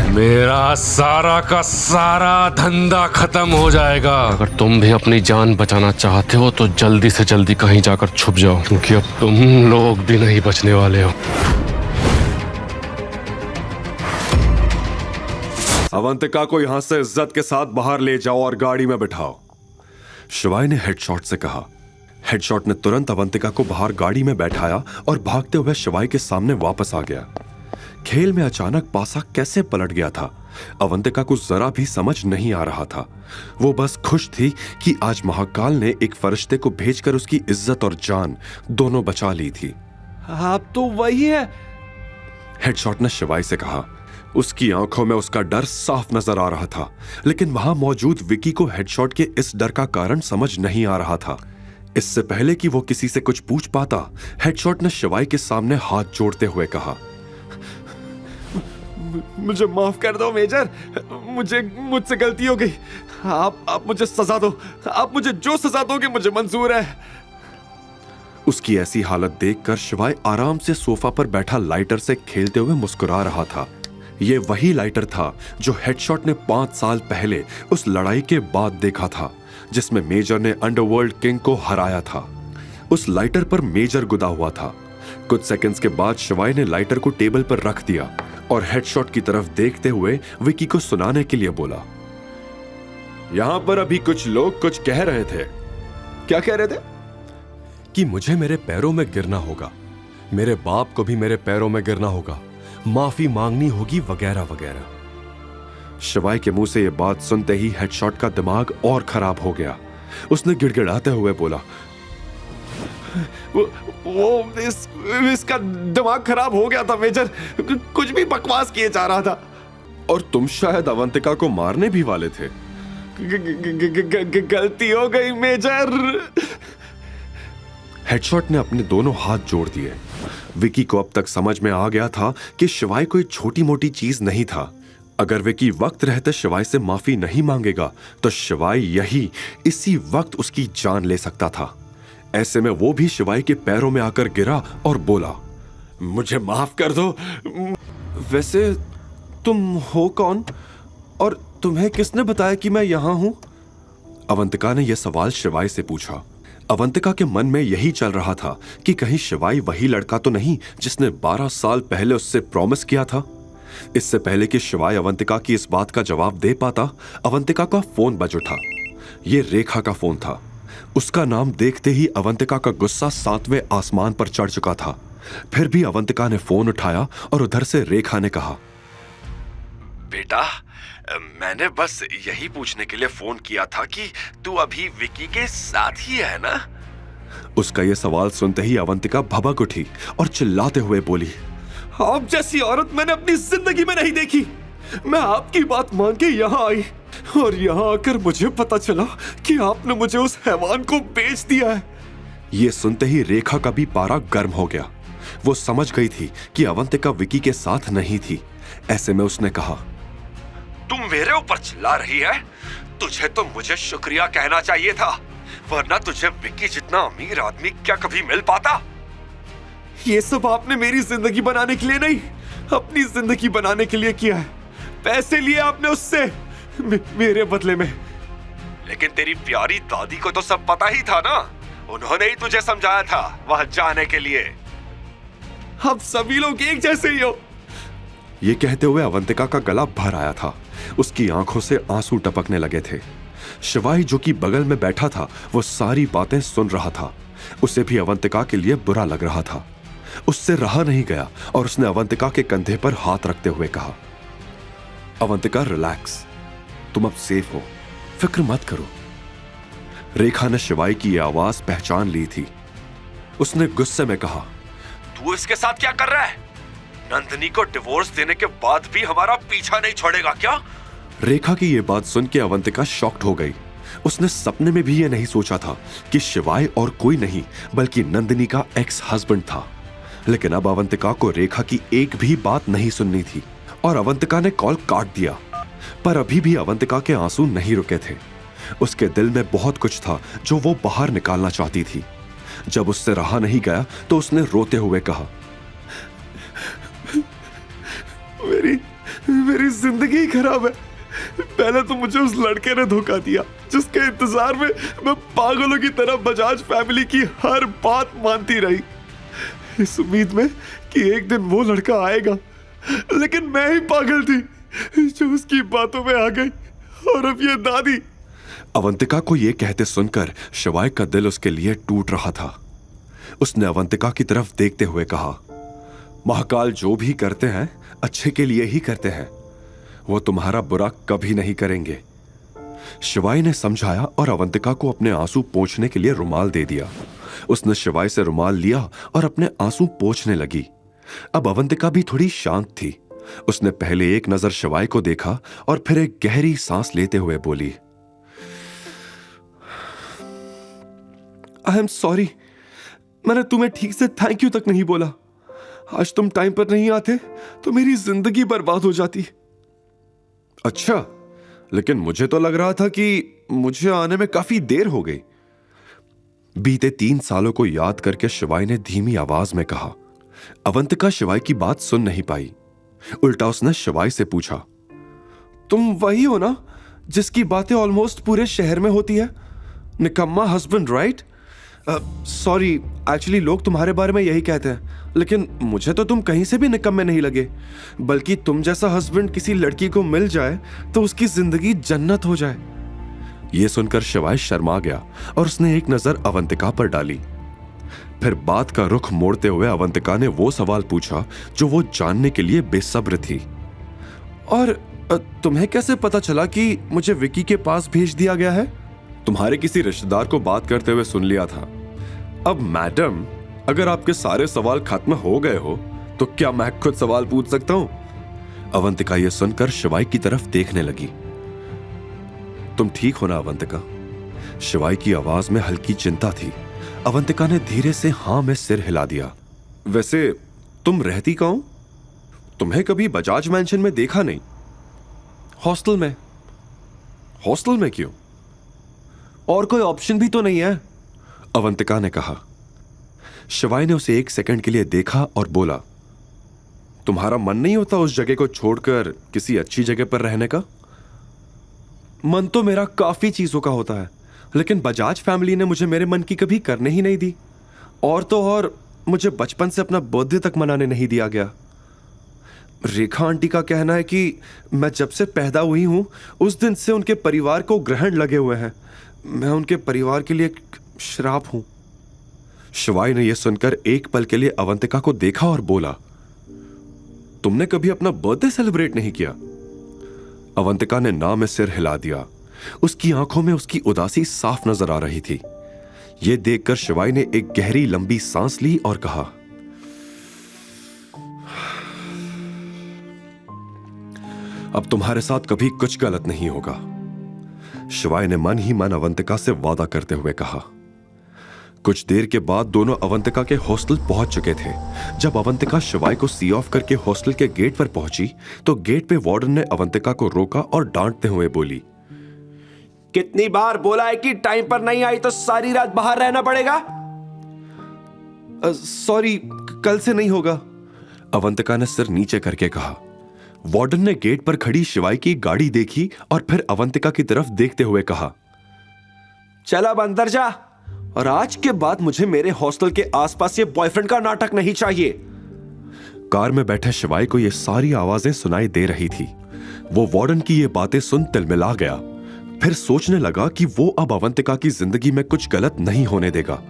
मेरा सारा का सारा धंधा खत्म हो जाएगा। अगर तुम भी अपनी जान बचाना चाहते हो तो जल्दी से जल्दी कहीं जाकर छुप जाओ, क्योंकि अब तुम लोग भी नहीं बचने वाले हो। अवंतिका को यहां से इज्जत के साथ बाहर ले जाओ और गाड़ी में बिठाओ, शिवाय ने हेडशॉट से कहा। हेडशॉट ने तुरंत अवंतिका को बाहर गाड़ी में बैठाया और भागते हुए शिवाय के सामने वापस आ गया। खेल में अचानक पासा कैसे पलट गया था, अवंतिका को जरा भी समझ नहीं आ रहा था। वो बस खुश थी कि आज महाकाल ने एक फरिश्ते को भेजकर उसकी इज्जत और जान दोनों बचा ली थी। आप तो वही है, हेडशॉट ने शिवाय से कहा। उसकी आंखों में उसका डर साफ नजर आ रहा था, लेकिन वहां मौजूद विकी को हेडशॉट के इस डर का कारण समझ नहीं आ रहा था। इससे पहले कि वो किसी से कुछ पूछ पाता, हेडशॉट ने शिवाय के सामने हाथ जोड़ते हुए कहा, मुझे माफ कर दो मेजर, मुझसे गलती हो गई। आप मुझे सजा दो, आप मुझे जो सजा दोगे मुझे मंजूर है। उसकी ऐसी हालत देखकर शिवाय आराम से सोफा पर बैठा लाइटर से खेलते हुए मुस्कुरा रहा था। ये वही लाइटर था जो हेडशॉट ने 5 साल पहले उस लड़ाई के बाद देखा था, जिसमें मेजर ने अंडरवर्ल्ड किंग को हराया था। उस लाइटर पर मेजर गुदा हुआ था। कुछ सेकंड्स के बाद शिवाय ने लाइटर को टेबल पर रख दिया और हेडशॉट की तरफ देखते हुए विकी को सुनाने के लिए बोला, यहां पर अभी कुछ लोग कुछ कह रहे थे। क्या कह रहे थे? कि मुझे मेरे पैरों में गिरना होगा, मेरे बाप को भी मेरे पैरों में गिरना होगा, माफी मांगनी होगी, वगैरह वगैरह। शिवाय के मुंह से यह बात सुनते ही हेडशॉट का दिमाग और खराब हो गया। उसने गिड़गिड़ाते हुए बोला, इसका दिमाग खराब हो गया था मेजर, कुछ भी बकवास किए जा रहा था। और तुम शायद अवंतिका को मारने भी वाले थे। गलती हो गई मेजर। हेडशॉट ने अपने दोनों हाथ जोड़ दिए। विकी को अब तक समझ में आ गया था कि शिवाय कोई छोटी मोटी चीज नहीं था। अगर विकी वक्त रहते शिवाय से माफी नहीं मांगेगा तो शिवाय इसी वक्त उसकी जान ले सकता था। ऐसे में वो भी शिवाय के पैरों में आकर गिरा और बोला, मुझे माफ कर दो। वैसे तुम हो कौन और तुम्हें किसने बताया कि मैं यहां हूं? अवंतिका ने यह सवाल शिवाय से पूछा। अवंतिका के मन में यही चल रहा था कि कहीं शिवाय वही लड़का तो नहीं जिसने 12 साल पहले उससे प्रॉमिस किया था। इससे पहले कि शिवाय अवंतिका की इस बात का जवाब दे पाता, अवंतिका का फोन बज उठा। यह रेखा का फोन था। उसका नाम देखते ही अवंतिका का गुस्सा 7वें आसमान पर चढ़ चुका था। फिर भी अवंतिका ने फोन उठाया और उधर से रेखा ने कहा, बेटा, मैंने बस यही पूछने के लिए फोन किया था कि तू अभी विकी के साथ ही है ना? उसका यह सवाल सुनते ही अवंतिका भभक उठी और चिल्लाते हुए बोली, आप जैसी औरत मैंने अपनी जिंदगी में नहीं देखी। मैं आपकी बात मान के यहाँ आई और यहाँ आकर मुझे पता चला कि आपने मुझे उस हैवान को बेच दिया है। यह सुनते ही रेखा का भी पारा गर्म हो गया। वो समझ गई थी कि अवंतिका विकी के साथ नहीं थी। ऐसे में उसने कहा, तुम मेरे ऊपर चिल्ला रही है? तुझे तो मुझे शुक्रिया कहना चाहिए था, वरना तुझे विकी जितना अमीर आदमी क्या कभी मिल पाता? ये सब आपने मेरी जिंदगी बनाने के लिए नहीं, अपनी जिंदगी बनाने के लिए किया है। पैसे लिए आपने उससे मेरे बदले में। लेकिन तेरी प्यारी दादी को तो सब पता ही था ना, उन्होंने ही तुझे समझाया था वहां जाने के लिए। अब सभी लोग एक जैसे ही हो। ये कहते हुए अवंतिका का गला भर आया था। उसकी आंखों से आंसू टपकने लगे थे। शिवाय जो कि बगल में बैठा था वो सारी बातें सुन रहा था। उसे भी अवंतिका के लिए बुरा लग रहा था। उससे रहा नहीं गया और उसने अवंतिका के कंधे पर हाथ रखते हुए कहा, अवंतिका रिलैक्स, तुम अब सेफ हो, फिक्र मत करो। रेखा ने शिवाय की यह आवाज पहचान ली थी। उसने गुस्से में कहा, तू इसके साथ क्या कर रहा है? नंदिनी को डिवोर्स देने के बाद भी हमारा पीछा नहीं छोड़ेगा क्या? रेखा की यह बात सुन के अवंतिका शॉक्ड हो गई। उसने सपने में भी यह नहीं सोचा था कि शिवाय और कोई नहीं बल्कि नंदिनी का एक्स हस्बैंड था। लेकिन अब अवंतिका को रेखा की एक भी बात नहीं सुननी थी और अवंतिका ने कॉल काट दिया। पर अभी भी अवंतिका के आंसू नहीं रुके थे। उसके दिल में बहुत कुछ था जो वो बाहर निकालना चाहती थी। जब उससे रहा नहीं गया तो उसने रोते हुए कहा, मेरी जिंदगी ही खराब है। पहले तो मुझे उस लड़के ने धोखा दिया जिसके इंतजार में मैं पागलों की तरह बजाज फैमिली की हर बात मानती रही, इस उम्मीद में कि एक दिन वो लड़का आएगा। लेकिन मैं ही पागल थी जो उसकी बातों में आ गई। और अब ये दादी। अवंतिका को ये कहते सुनकर शिवाय का दिल उसके लिए टूट रहा था। उसने अवंतिका की तरफ देखते हुए कहा, महाकाल जो भी करते हैं अच्छे के लिए ही करते हैं, वो तुम्हारा बुरा कभी नहीं करेंगे। शिवाय ने समझाया और अवंतिका को अपने आंसू पोंछने के लिए रुमाल दे दिया। उसने शिवाय से रुमाल लिया और अपने आंसू पोंछने लगी। अब अवंतिका भी थोड़ी शांत थी। उसने पहले एक नजर शिवाय को देखा और फिर एक गहरी सांस लेते हुए बोली, आई एम सॉरी, मैंने तुम्हें ठीक से थैंक यू तक नहीं बोला। आज तुम टाइम पर नहीं आते तो मेरी जिंदगी बर्बाद हो जाती। अच्छा, लेकिन मुझे तो लग रहा था कि मुझे आने में काफी देर हो गई। बीते 3 सालों को याद करके शिवाय ने धीमी आवाज में कहा। अवंतिका शिवाय की बात सुन नहीं पाई। उल्टा उसने शिवाय से पूछा, तुम वही हो ना जिसकी बातें ऑलमोस्ट पूरे शहर में होती है? निकम्मा हस्बैंड, राइट? सॉरी, एक्चुअली लोग तुम्हारे बारे में यही कहते हैं, लेकिन मुझे तो तुम कहीं से भी निकम्मे नहीं लगे। बल्कि तुम जैसा हस्बैंड किसी लड़की को मिल जाए तो उसकी जिंदगी जन्नत हो जाए। यह सुनकर शिवाय शर्मा गया और उसने एक नजर अवंतिका पर डाली। फिर बात का रुख मोड़ते हुए अवंतिका ने वो सवाल पूछा जो वो जानने के लिए बेसब्र थी। और तुम्हें कैसे पता चला कि मुझे विकी के पास भेज दिया गया है? तुम्हारे किसी रिश्तेदार को बात करते हुए सुन लिया था। अब मैडम, अगर आपके सारे सवाल खत्म हो गए हो तो क्या मैं खुद सवाल पूछ सकता हूं? अवंतिका यह सुनकर शिवाय की तरफ देखने लगी। तुम ठीक हो ना अवंतिका? शिवाय की आवाज में हल्की चिंता थी। अवंतिका ने धीरे से हां में सिर हिला दिया। वैसे तुम रहती कहाँ हो? तुम्हें कभी बजाज मैंशन में देखा नहीं। हॉस्टल में? हॉस्टल में क्यों? और कोई ऑप्शन भी तो नहीं है, अवंतिका ने कहा। शिवाय ने उसे 1 सेकंड के लिए देखा और बोला, तुम्हारा मन नहीं होता उस जगह को छोड़कर किसी अच्छी जगह पर रहने का? मन तो मेरा काफी चीजों का होता है, लेकिन बजाज फैमिली ने मुझे मेरे मन की कभी करने ही नहीं दी। और तो और मुझे बचपन से अपना बर्थडे तक मनाने नहीं दिया गया। रेखा आंटी का कहना है कि मैं जब से पैदा हुई हूं उस दिन से उनके परिवार को ग्रहण लगे हुए हैं। मैं उनके परिवार के लिए श्राप हूं। शिवाय ने यह सुनकर एक पल के लिए अवंतिका को देखा और बोला, तुमने कभी अपना बर्थडे सेलिब्रेट नहीं किया? अवंतिका ने ना में सिर हिला दिया। उसकी आंखों में उसकी उदासी साफ नजर आ रही थी। यह देखकर शिवाय ने एक गहरी लंबी सांस ली और कहा, अब तुम्हारे साथ कभी कुछ गलत नहीं होगा। शिवाय ने मन ही मन अवंतिका से वादा करते हुए कहा। कुछ देर के बाद दोनों अवंतिका के हॉस्टल पहुंच चुके थे। जब अवंतिका शिवाय को सी ऑफ करके हॉस्टल के गेट पर पहुंची तो गेट पे वार्डन ने अवंतिका को रोका और डांटते हुए बोली, कितनी बार बोला है कि टाइम पर नहीं आई तो सारी रात बाहर रहना पड़ेगा? सॉरी, कल से नहीं होगा, अवंतिका ने सिर नीचे करके कहा। वार्डन ने गेट पर खड़ी शिवाय की गाड़ी देखी और फिर अवंतिका की तरफ देखते हुए कहा, चल अब अंदर जा, और आज के बाद मुझे मेरे हॉस्टल के आसपास ये बॉयफ्रेंड का नाटक नहीं चाहिए। कार में बैठे शिवाय को ये सारी आवाजें सुनाई दे रही थी। वो वार्डन की ये बातें सुन तिलमिला गया। फिर सोचने लगा कि वो अब अवंतिका की जिंदगी में कुछ गलत नहीं होने देगा।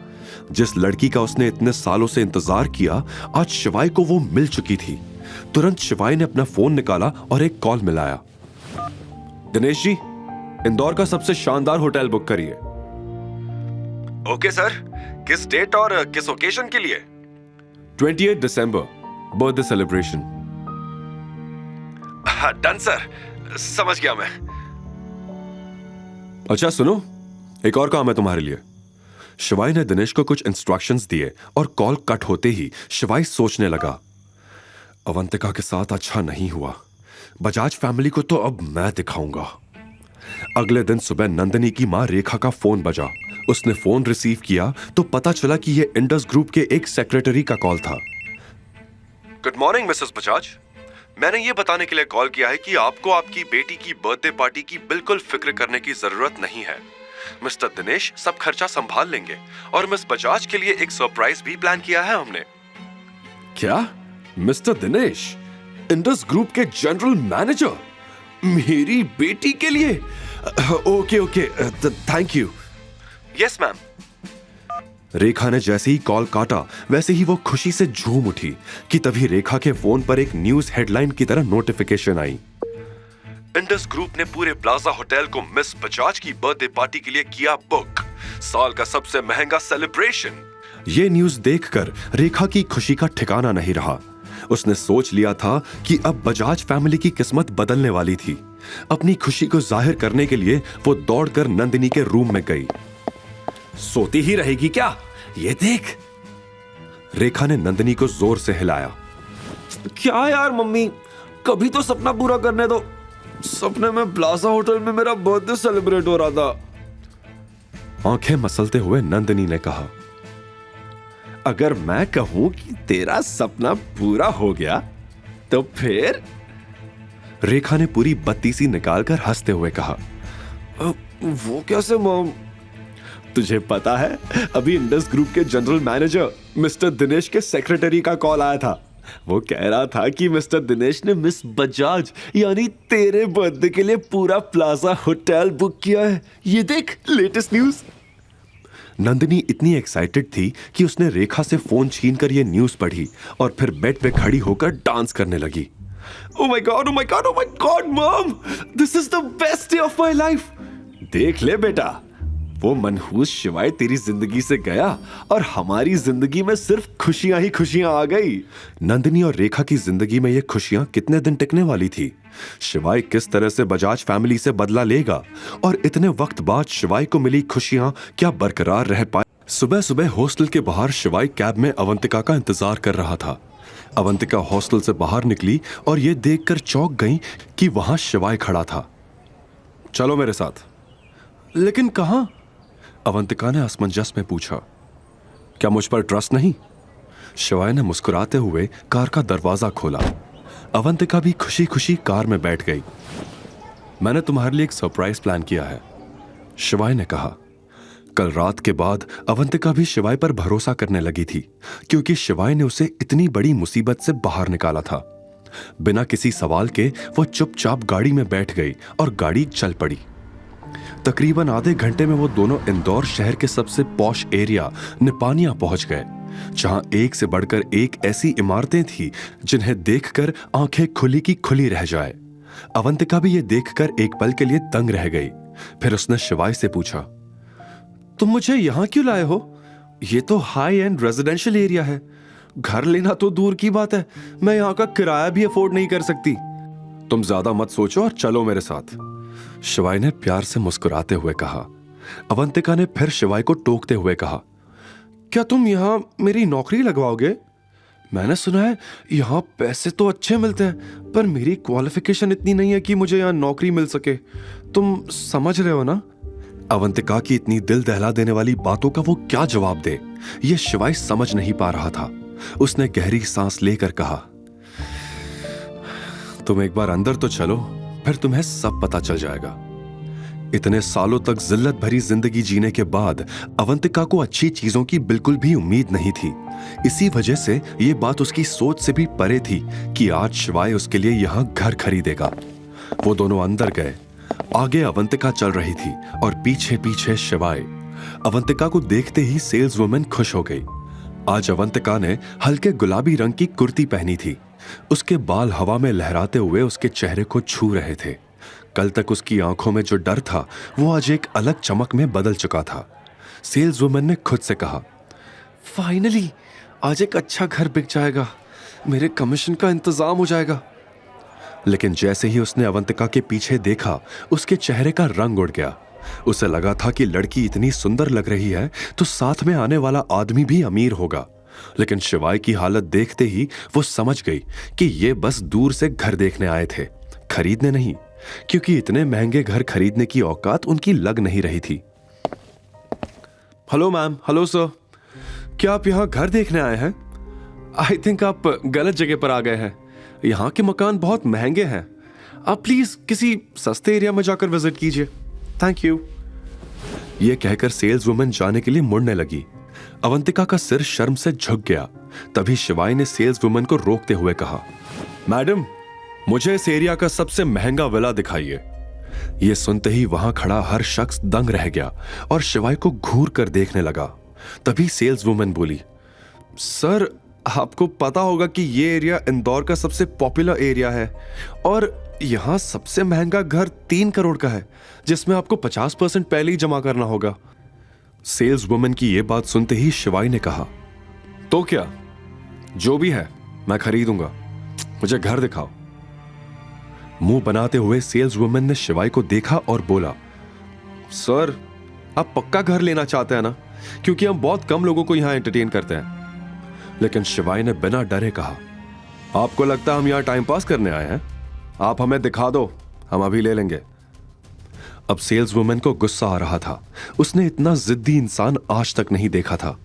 जिस लड़की का उसने इतने सालों से इंतजार किया, आज शिवाय को वो मिल चुकी थी। तुरंत शिवाय ने अपना फोन निकाला और एक कॉल मिलाया। दिनेश जी, इंदौर का सबसे शानदार होटल बुक करिए। ओके सर, किस डेट और किस ओकेजन के लिए? 28 दिसंबर, बर्थडे सेलिब्रेशन। डन सर, समझ गया मैं। अच्छा सुनो, एक और काम है तुम्हारे लिए। शिवाय ने दिनेश को कुछ इंस्ट्रक्शंस दिए और कॉल कट होते ही शिवाय सोचने लगा, अवंतिका के साथ अच्छा नहीं हुआ। बजाज फैमिली को तो अब मैं दिखाऊंगा। अगले दिन सुबह नंदिनी की मां रेखा का फोन बजा। उसने फोन रिसीव किया तो पता चला कि यह इंडस ग्रुप के एक सेक्रेटरी का कॉल था। गुड मॉर्निंग मिसेस बजाज, मैंने ये बताने के लिए कॉल किया है कि आपको आपकी बेटी की बर्थडे पार्टी की बिल्कुल फिक्र करने की जरूरत नहीं है। मिस्टर दिनेश सब खर्चा संभाल लेंगे और मिस बजाज के लिए एक सरप्राइज भी प्लान किया है हमने। क्या? मिस्टर दिनेश, इंडस ग्रुप के जनरल मैनेजर, मेरी बेटी के लिए? Okay okay, thank you. Yes ma'am. Rekha ने जैसे ही कॉल काटा वैसे ही वो खुशी से झूम उठी कि तभी रेखा के फोन पर एक न्यूज हेडलाइन की तरह नोटिफिकेशन आई। इंडस ग्रुप ने पूरे प्लाजा होटल को मिस बजाज की बर्थडे पार्टी के लिए किया बुक। साल का सबसे महंगा सेलिब्रेशन। ये न्यूज देखकर रेखा की खुशी का ठिकाना नहीं रहा। उसने सोच लिया था कि अब बजाज फैमिली की किस्मत बदलने वाली थी। अपनी खुशी को जाहिर करने के लिए वो दौड़कर नंदिनी के रूम में गई। सोती ही रहेगी क्या? ये देख। रेखा ने नंदिनी को जोर से हिलाया। क्या यार मम्मी, कभी तो सपना पूरा करने दो। सपने में प्लाजा होटल में मेरा बर्थडे सेलिब्रेट हो रहा था। आंखें मसलते हुए नंदिनी ने कहा, अगर मैं कहूं कि तेरा सपना पूरा हो गया तो फिर? रेखा ने पूरी बत्तीसी निकालकर हंसते हुए कहा, वो कैसे मॉम? तुझे पता है, अभी इंडस ग्रुप के जनरल मैनेजर मिस्टर दिनेश के सेक्रेटरी का कॉल आया था। वो कह रहा था कि मिस्टर दिनेश ने मिस बजाज यानी तेरे बर्थडे के लिए पूरा प्लाजा होटल बुक किया है। ये देख, लेटेस्ट न्यूज। नंदिनी इतनी एक्साइटेड थी कि उसने रेखा से फोन छीनकर ये न्यूज पढ़ी और फिर बेड पे खड़ी होकर डांस करने लगी। Oh my God, oh my God, oh my God, Mom! This is the best day of my life! देख ले बेटा, वो मनहूस शिवाय तेरी जिंदगी से गया और हमारी जिंदगी में सिर्फ खुशियां ही खुशियां आ गई। नंदिनी और रेखा की जिंदगी में ये खुशियां कितने दिन टिकने वाली थी? शिवाय किस तरह से बजाज फैमिली से बदला लेगा और इतने वक्त बाद शिवाय को मिली खुशियां क्या बरकरार रह पाए? सुबह सुबह हॉस्टल के बाहर शिवाय कैब में अवंतिका का इंतजार कर रहा था। अवंतिका हॉस्टल से बाहर निकली और ये देखकर चौंक गई कि वहां शिवाय खड़ा था। चलो मेरे साथ। लेकिन कहां? अवंतिका ने असमंजस में पूछा। क्या मुझ पर ट्रस्ट नहीं? शिवाय ने मुस्कुराते हुए कार का दरवाजा खोला। अवंतिका भी खुशी खुशी कार में बैठ गई। मैंने तुम्हारे लिए एक सरप्राइज प्लान किया है, शिवाय ने कहा। कल रात के बाद अवंतिका भी शिवाय पर भरोसा करने लगी थी, क्योंकि शिवाय ने उसे इतनी बड़ी मुसीबत से बाहर निकाला था। बिना किसी सवाल के वो चुपचाप गाड़ी में बैठ गई और गाड़ी चल पड़ी। तकरीबन आधे घंटे में वो दोनों इंदौर शहर के सबसे पॉश एरिया निपानिया पहुंच गए, जहां एक से बढ़कर एक ऐसी इमारतें थी जिन्हें देखकर आंखें खुली की खुली रह जाए। अवंतिका भी ये देखकर एक पल के लिए दंग रह गई। फिर उसने शिवाय से पूछा, तुम मुझे यहां क्यों लाए हो? ये तो हाई एंड रेजिडेंशियल एरिया है। घर लेना तो दूर की बात है, मैं यहां का किराया भी अफोर्ड नहीं कर सकती। तुम ज्यादा मत सोचो और चलो मेरे साथ, शिवाय ने प्यार से मुस्कुराते हुए कहा। अवंतिका ने फिर शिवाय को टोकते हुए कहा, क्या तुम यहां मेरी नौकरी लगवाओगे? मैंने सुना है यहां पैसे तो अच्छे मिलते हैं, पर मेरी क्वालिफिकेशन इतनी नहीं है कि मुझे यहां नौकरी मिल सके। तुम समझ रहे हो ना? अवंतिका की इतनी दिल दहला देने वाली बातों का वो क्या जवाब दे, ये शिवाय समझ नहीं पा रहा था। उसने गहरी सांस लेकर कहा, तुम एक बार अंदर तो चलो, फिर तुम्हें सब पता चल जाएगा। इतने सालों तक जिल्लत भरी जिंदगी जीने के बाद अवंतिका को अच्छी चीजों की बिल्कुल भी उम्मीद नहीं थी। इसी वजह से ये बात उसकी सोच से भी परे थी कि आज शिवाय उसके लिए यहां घर खरीदेगा। वो दोनों अंदर गए। आगे अवंतिका चल रही थी और पीछे पीछे शिवाय। अवंतिका को देखते ही सेल्स वुमेन खुश हो गई। आज अवंतिका ने हल्के गुलाबी रंग की कुर्ती पहनी थी। उसके बाल हवा में लहराते हुए उसके चेहरे को छू रहे थे। कल तक उसकी आंखों में जो डर था वो आज एक अलग चमक में बदल चुका था। सेल्स वुमेन ने खुद से कहा, फाइनली आज एक अच्छा घर बिक जाएगा, मेरे कमीशन का इंतजाम हो जाएगा। लेकिन जैसे ही उसने अवंतिका के पीछे देखा, उसके चेहरे का रंग उड़ गया। उसे लगा था कि लड़की इतनी सुंदर लग रही है तो साथ में आने वाला आदमी भी अमीर होगा। लेकिन शिवाय की हालत देखते ही वो समझ गई कि ये बस दूर से घर देखने आए थे, खरीदने नहीं, क्योंकि इतने महंगे घर खरीदने की औकात उनकी लग नहीं रही थी। हेलो मैम, हेलो सर, क्या आप यहाँ घर देखने आए हैं? आई थिंक आप गलत जगह पर आ गए हैं। यहाँ के मकान बहुत महंगे हैं। आप प्लीज किसी सस्ते एरिया में जाकर विजिट कीजिए। Thank you. ये कहकर सेल्स वुमन जाने के लिए मुड़ने लगी। अवंतिका का सिर शर्म से झुक गया। तभी शिवाय ने सेल्स वुमन को रोकते हुए कहा, मैडम, मुझे इस एरिया का सबसे महंगा विला दिखाइए। यह सुनते ही वहां खड़ा हर शख्स दंग रह गया और शिवाय को घूर कर देखने लगा। तभी सेल्स वुमन बोली, सर, आपको पता होगा कि यह एरिया इंदौर का सबसे पॉपुलर एरिया है और यहां सबसे महंगा घर 3 करोड़ का है, जिसमें आपको 50% पहले ही जमा करना होगा। सेल्स वुमन की यह बात सुनते ही शिवाय ने कहा, तो क्या, जो भी है मैं खरीदूंगा, मुझे घर दिखाओ। मुंह बनाते हुए सेल्स वुमन ने शिवाय को देखा और बोला, सर, आप पक्का घर लेना चाहते हैं ना, क्योंकि हम बहुत कम लोगों को यहां एंटरटेन करते हैं। लेकिन शिवाय ने बिना डरे कहा, आपको लगता है हम यहां टाइम पास करने आए हैं? आप हमें दिखा दो, हम अभी ले लेंगे। अब सेल्स वुमन को गुस्सा आ रहा था। उसने इतना जिद्दी इंसान आज तक नहीं देखा था।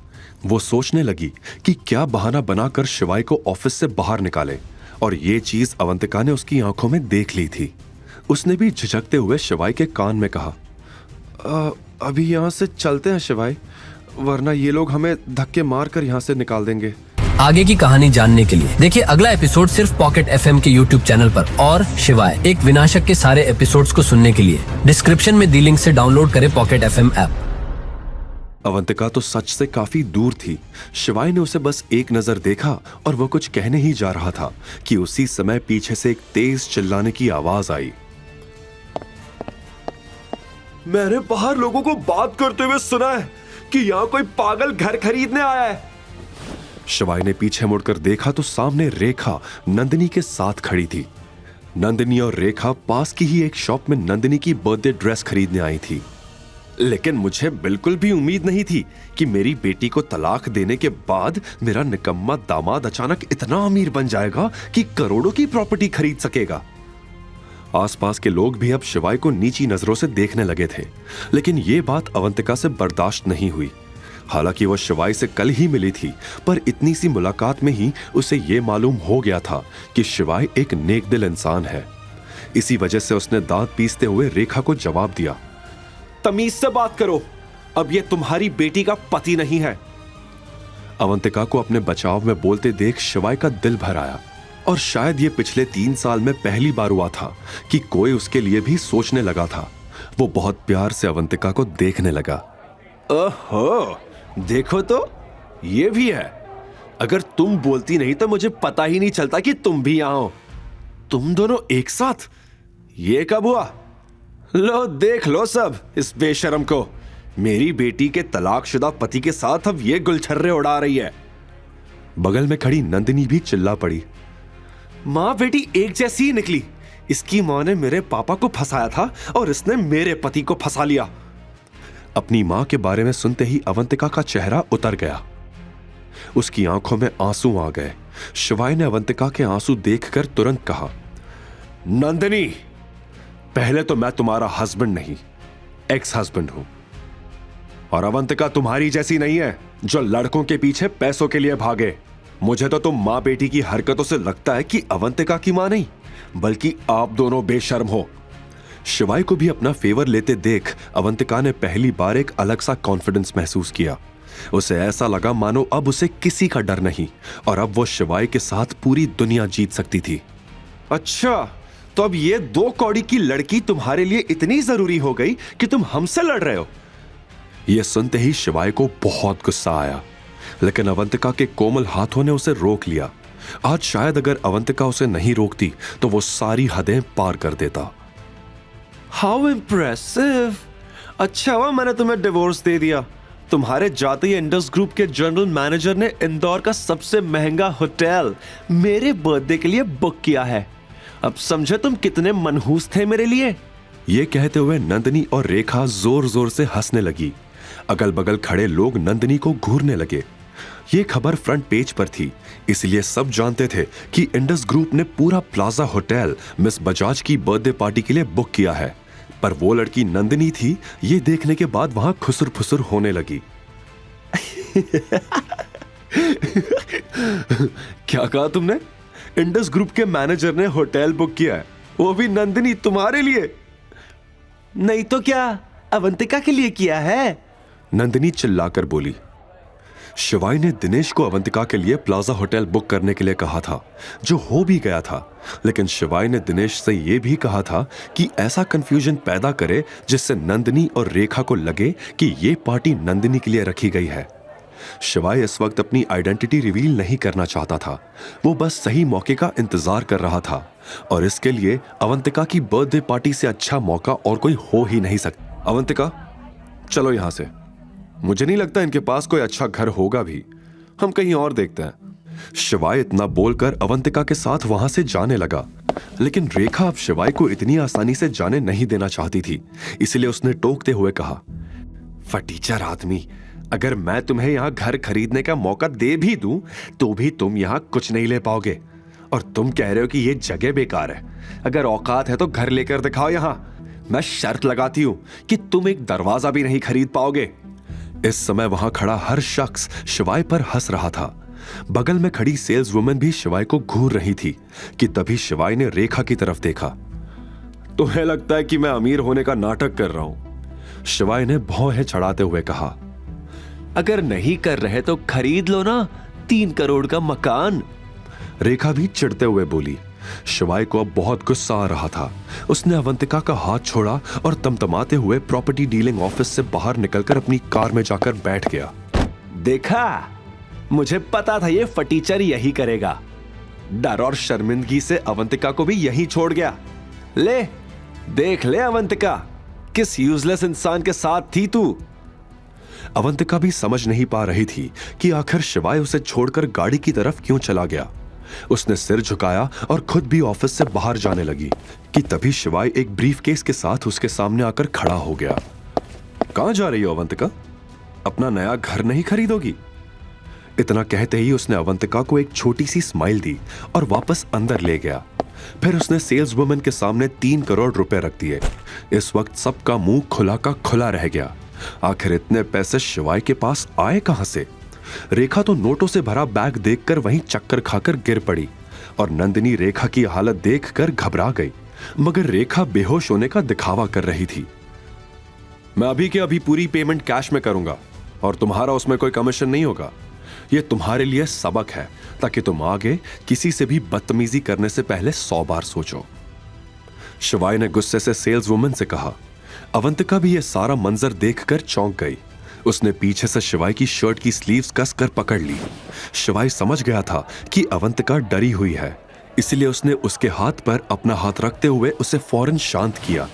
वो सोचने लगी कि क्या बहाना बनाकर शिवाय को ऑफिस से बाहर निकाले, और ये चीज अवंतिका ने उसकी आंखों में देख ली थी। उसने भी झिझकते हुए शिवाय के कान में कहा, अभी यहां से चलते हैं शिवाय, वरना ये लोग हमें धक्के मारकर यहां से निकाल देंगे। आगे की कहानी जानने के लिए देखिए अगला एपिसोड सिर्फ पॉकेट एफएम के यूट्यूब चैनल पर। और शिवाय एक विनाशक के सारे एपिसोड्स को सुनने के लिए डिस्क्रिप्शन में दी लिंक से डाउनलोड करें पॉकेट एफएम ऐप। अवंतिका तो सच से काफी दूर थी। शिवाय ने उसे बस एक नजर देखा और वो कुछ कहने ही जा रहा था कि उसी समय पीछे से एक तेज चिल्लाने की आवाज आई। मैंने बाहर लोगों को बात करते हुए सुना है कि यहाँ कोई पागल घर खरीदने आया है। शिवाय ने पीछे मुड़कर देखा तो सामने रेखा नंदिनी के साथ खड़ी थी। नंदिनी और रेखा पास की ही एक शॉप में नंदिनी की बर्थडे ड्रेस खरीदने आई थी। लेकिन मुझे बिल्कुल भी उम्मीद नहीं थी कि मेरी बेटी को तलाक देने के बाद मेरा निकम्मा दामाद अचानक इतना अमीर बन जाएगा कि करोड़ों की प्रॉपर्टी खरीद सकेगा। आसपास के लोग भी अब शिवाय को नीची नजरों से देखने लगे थे, लेकिन यह बात अवंतिका से बर्दाश्त नहीं हुई। हालांकि वह शिवाय से कल ही मिली थी, पर इतनी सी मुलाकात में ही उसे यह मालूम हो गया था कि शिवाय एक नेकदिल इंसान है। इसी वजह से उसने दांत पीसते हुए रेखा को जवाब दिया, तमीज से बात करो, अब यह तुम्हारी बेटी का पति नहीं है। अवंतिका को अपने बचाव में बोलते देख शिवाय का दिल भर आया, और शायद ये पिछले 3 साल में पहली बार हुआ था कि कोई उसके लिए भी सोचने लगा था। वो बहुत प्यार से अवंतिका को देखने लगा। ओहो, देखो तो ये भी है। अगर तुम बोलती नहीं तो मुझे पता ही नहीं चलता कि तुम भी यहां हो। तुम दोनों एक साथ, ये कब हुआ? लो देख लो सब इस बेशरम को, मेरी बेटी के तलाकशुदा पति के साथ अब ये गुलछर्रे उड़ा रही है। बगल में खड़ी नंदिनी भी चिल्ला पड़ी, माँ बेटी एक जैसी ही निकली। इसकी माँ ने मेरे पापा को फंसाया था और इसने मेरे पति को फंसा लिया। अपनी माँ के बारे में सुनते ही अवंतिका का चेहरा उतर गया। उसकी आंखों में आंसू आ गए। शिवाय ने अवंतिका के आंसू देखकर तुरंत कहा, नंदिनी, पहले तो मैं तुम्हारा हस्बैंड नहीं, एक्स हस्बैंड हूं, और अवंतिका तुम्हारी जैसी नहीं है जो लड़कों के पीछे पैसों के लिए भागे। मुझे तो तुम माँ बेटी की हरकतों से लगता है कि अवंतिका की माँ नहीं, बल्कि आप दोनों बेशर्म हो। शिवाय को भी अपना फेवर लेते देख अवंतिका ने पहली बार एक अलग सा कॉन्फिडेंस महसूस किया। उसे ऐसा लगा मानो अब उसे किसी का डर नहीं, और अब वो शिवाय के साथ पूरी दुनिया जीत सकती थी। अच्छा, तो अब ये 2 कौड़ी की लड़की तुम्हारे लिए इतनी जरूरी हो गई कि तुम हमसे लड़ रहे हो? यह सुनते ही शिवाय को बहुत गुस्सा आया, लेकिन अवंतिका के कोमल हाथों ने उसे रोक लिया। आज शायद अगर अवंतिका उसे नहीं रोकती तो वो सारी हदें पार कर देता। How impressive! अच्छा हुआ मैंने तुम्हें डिवोर्स दे दिया। तुम्हारे जाते ही इंडस ग्रुप के जनरल मैनेजर ने इंदौर का सबसे महंगा होटल मेरे बर्थडे के लिए बुक किया है। अब समझे तुम कितने मनहूस थे मेरे लिए। ये कहते हुए नंदिनी और रेखा जोर जोर से हंसने लगी। अगल बगल खड़े लोग नंदिनी को घूरने लगे। ये खबर फ्रंट पेज पर थी, इसलिए सब जानते थे कि इंडस ग्रुप ने पूरा प्लाजा होटल मिस बजाज की बर्थडे पार्टी के लिए बुक किया है। पर वो लड़की नंदिनी थी, ये देखने के बाद वहां खुसुर फुसुर होने लगी। क्या कहा तुमने? इंडस ग्रुप के मैनेजर ने होटल बुक किया है, वो भी नंदिनी तुम्हारे लिए। नहीं तो क्या, अवंतिका के लिए किया है। नंदिनी चिल्लाकर बोली। शिवाय ने दिनेश को अवंतिका के लिए प्लाजा होटल बुक करने के लिए कहा था, जो हो भी गया था। लेकिन शिवाय ने दिनेश से यह भी कहा था कि ऐसा कंफ्यूजन पैदा करे जिससे नंदिनी और रेखा को लगे कि यह पार्टी नंदिनी के लिए रखी गई है। शिवाय इस वक्त अपनी आइडेंटिटी रिवील नहीं करना चाहता था, वो बस सही मौके का इंतजार कर रहा था, और इसके लिए अवंतिका की बर्थडे पार्टी से अच्छा मौका और कोई हो ही नहीं सकता। अवंतिका, चलो यहां से। मुझे नहीं लगता इनके पास कोई अच्छा घर होगा भी, हम कहीं और देखते हैं। शिवाय इतना बोलकर अवंतिका के साथ वहां से जाने लगा, लेकिन रेखा अब शिवाय को इतनी आसानी से जाने नहीं देना चाहती थी, इसलिए उसने टोकते हुए कहा, फटीचर आदमी, अगर मैं तुम्हें यहां घर खरीदने का मौका दे भी दूं तो भी तुम यहां कुछ नहीं ले पाओगे, और तुम कह रहे हो कि ये जगह बेकार है। अगर औकात है तो घर लेकर दिखाओ यहां। मैं शर्त लगाती हूं कि तुम एक दरवाजा भी नहीं खरीद पाओगे। इस समय वहां खड़ा हर शख्स शिवाय पर हंस रहा था। बगल में खड़ी सेल्स वुमन भी शिवाय को घूर रही थी कि तभी शिवाय ने रेखा की तरफ देखा। तुम्हें लगता है कि मैं अमीर होने का नाटक कर रहा हूं? शिवाय ने भौहें चढ़ाते हुए कहा। अगर नहीं कर रहे तो खरीद लो ना 3 करोड़ का मकान। रेखा भी चिढ़ते हुए बोली। शिवाय को अब बहुत गुस्सा आ रहा था। उसने अवंतिका का हाथ छोड़ा और तमतमाते हुए प्रॉपर्टी डीलिंग ऑफिस से बाहर निकलकर अपनी कार में जाकर बैठ गया। देखा, मुझे पता था ये फटीचर यही करेगा। डर और शर्मिंदगी से अवंतिका को भी यही छोड़ गया। ले देख ले अवंतिका, किस यूजलेस इंसान के साथ थी तू। अवंतिका भी समझ नहीं पा रही थी कि आखिर शिवाय उसे छोड़कर गाड़ी की तरफ क्यों चला गया। उसने सिर झुकाया और खुद भी ऑफिस से बाहर जाने लगी कि तभी शिवाय एक ब्रीफकेस के साथ उसके सामने आकर खड़ा हो गया। कहां जा रही हो अवंतिका? अपना नया घर नहीं खरीदोगी? इतना कहते ही उसने अवंतिका को एक छोटी सी स्माइल दी और वापस अंदर ले गया। फिर उसने सेल्स वुमन के सामने 3 करोड़ रुपए रख दिए। इस वक्त सबका मुंह खुला का खुला रह गया। आखिर इतने पैसे शिवाय के पास आए कहां से? रेखा तो नोटों से भरा बैग देखकर वहीं चक्कर खाकर गिर पड़ी, और नंदिनी रेखा की हालत देखकर घबरा गई, मगर रेखा बेहोश होने का दिखावा कर रही थी। मैं अभी के अभी पूरी पेमेंट कैश में करूंगा और तुम्हारा उसमें कोई कमीशन नहीं होगा। यह तुम्हारे लिए सबक है, ताकि तुम आगे किसी से भी बदतमीजी करने से पहले 100 बार सोचो। शिवाय ने गुस्से से सेल्स वुमन से कहा। अवंतिका भी यह सारा मंजर देखकर चौंक गई। उसने पीछे से शिवाय की शर्ट की स्लीव्स कसकर पकड़ ली। शिवाय समझ गया था कि अवंतिका डरी हुई है, इसलिए उसने उसके हाथ पर अपना हाथ रखते हुए उसे फौरन शांत किया।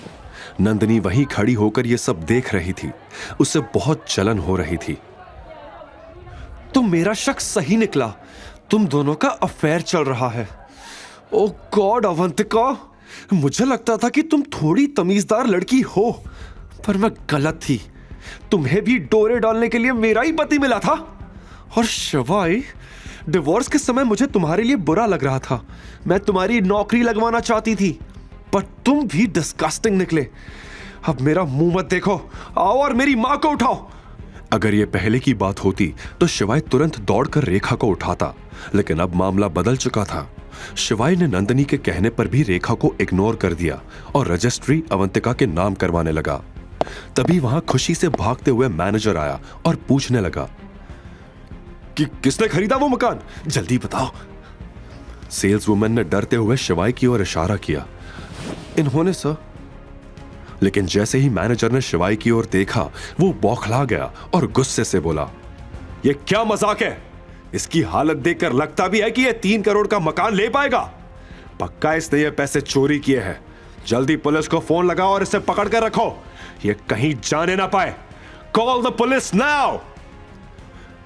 नंदिनी वहीं खड़ी होकर यह सब देख रही थी। उसे बहुत जलन हो रही थी। तुम मेरा शक सही निकला, तुम दोनों का अफेयर चल रहा है। ओ गॉड अवंतिका, मुझे लगता था कि तुम थोड़ी तमीजदार लड़की हो, पर मैं गलत थी। तुम्हें भी डोरे डालने के लिए मेरा ही पति मिला था। और शिवाय, डिवोर्स के समय मुझे तुम्हारे लिए बुरा लग रहा था। मैं तुम्हारी नौकरी लगवाना चाहती थी, पर तुम भी डिस्गस्टिंग निकले। अब मेरा मुंह मत देखो, आओ और मेरी मां को उठाओ। अगर यह पहले की बात होती तो शिवाय तुरंत दौड़कर रेखा को उठाता, लेकिन अब मामला बदल चुका था। शिवाय ने नंदिनी के कहने पर भी रेखा को इग्नोर कर दिया और रजिस्ट्री अवंतिका के नाम करवाने लगा। तभी वहां खुशी से भागते हुए मैनेजर आया और पूछने लगा कि किसने खरीदा वो मकान, जल्दी बताओ। सेल्स वुमन ने डरते हुए शिवाय की ओर इशारा किया। इन्होंने सर। लेकिन जैसे ही मैनेजर ने शिवाय की ओर देखा, वो बौखला गया और गुस्से से बोला, यह क्या मजाक है? इसकी हालत देखकर लगता भी है कि यह 3 करोड़ का मकान ले पाएगा। पक्का इसने ये पैसे चोरी किए हैं। जल्दी पुलिस को फोन लगाओ और इसे पकड़ कर रखो, ये कहीं जाने ना पाए। Call the police now.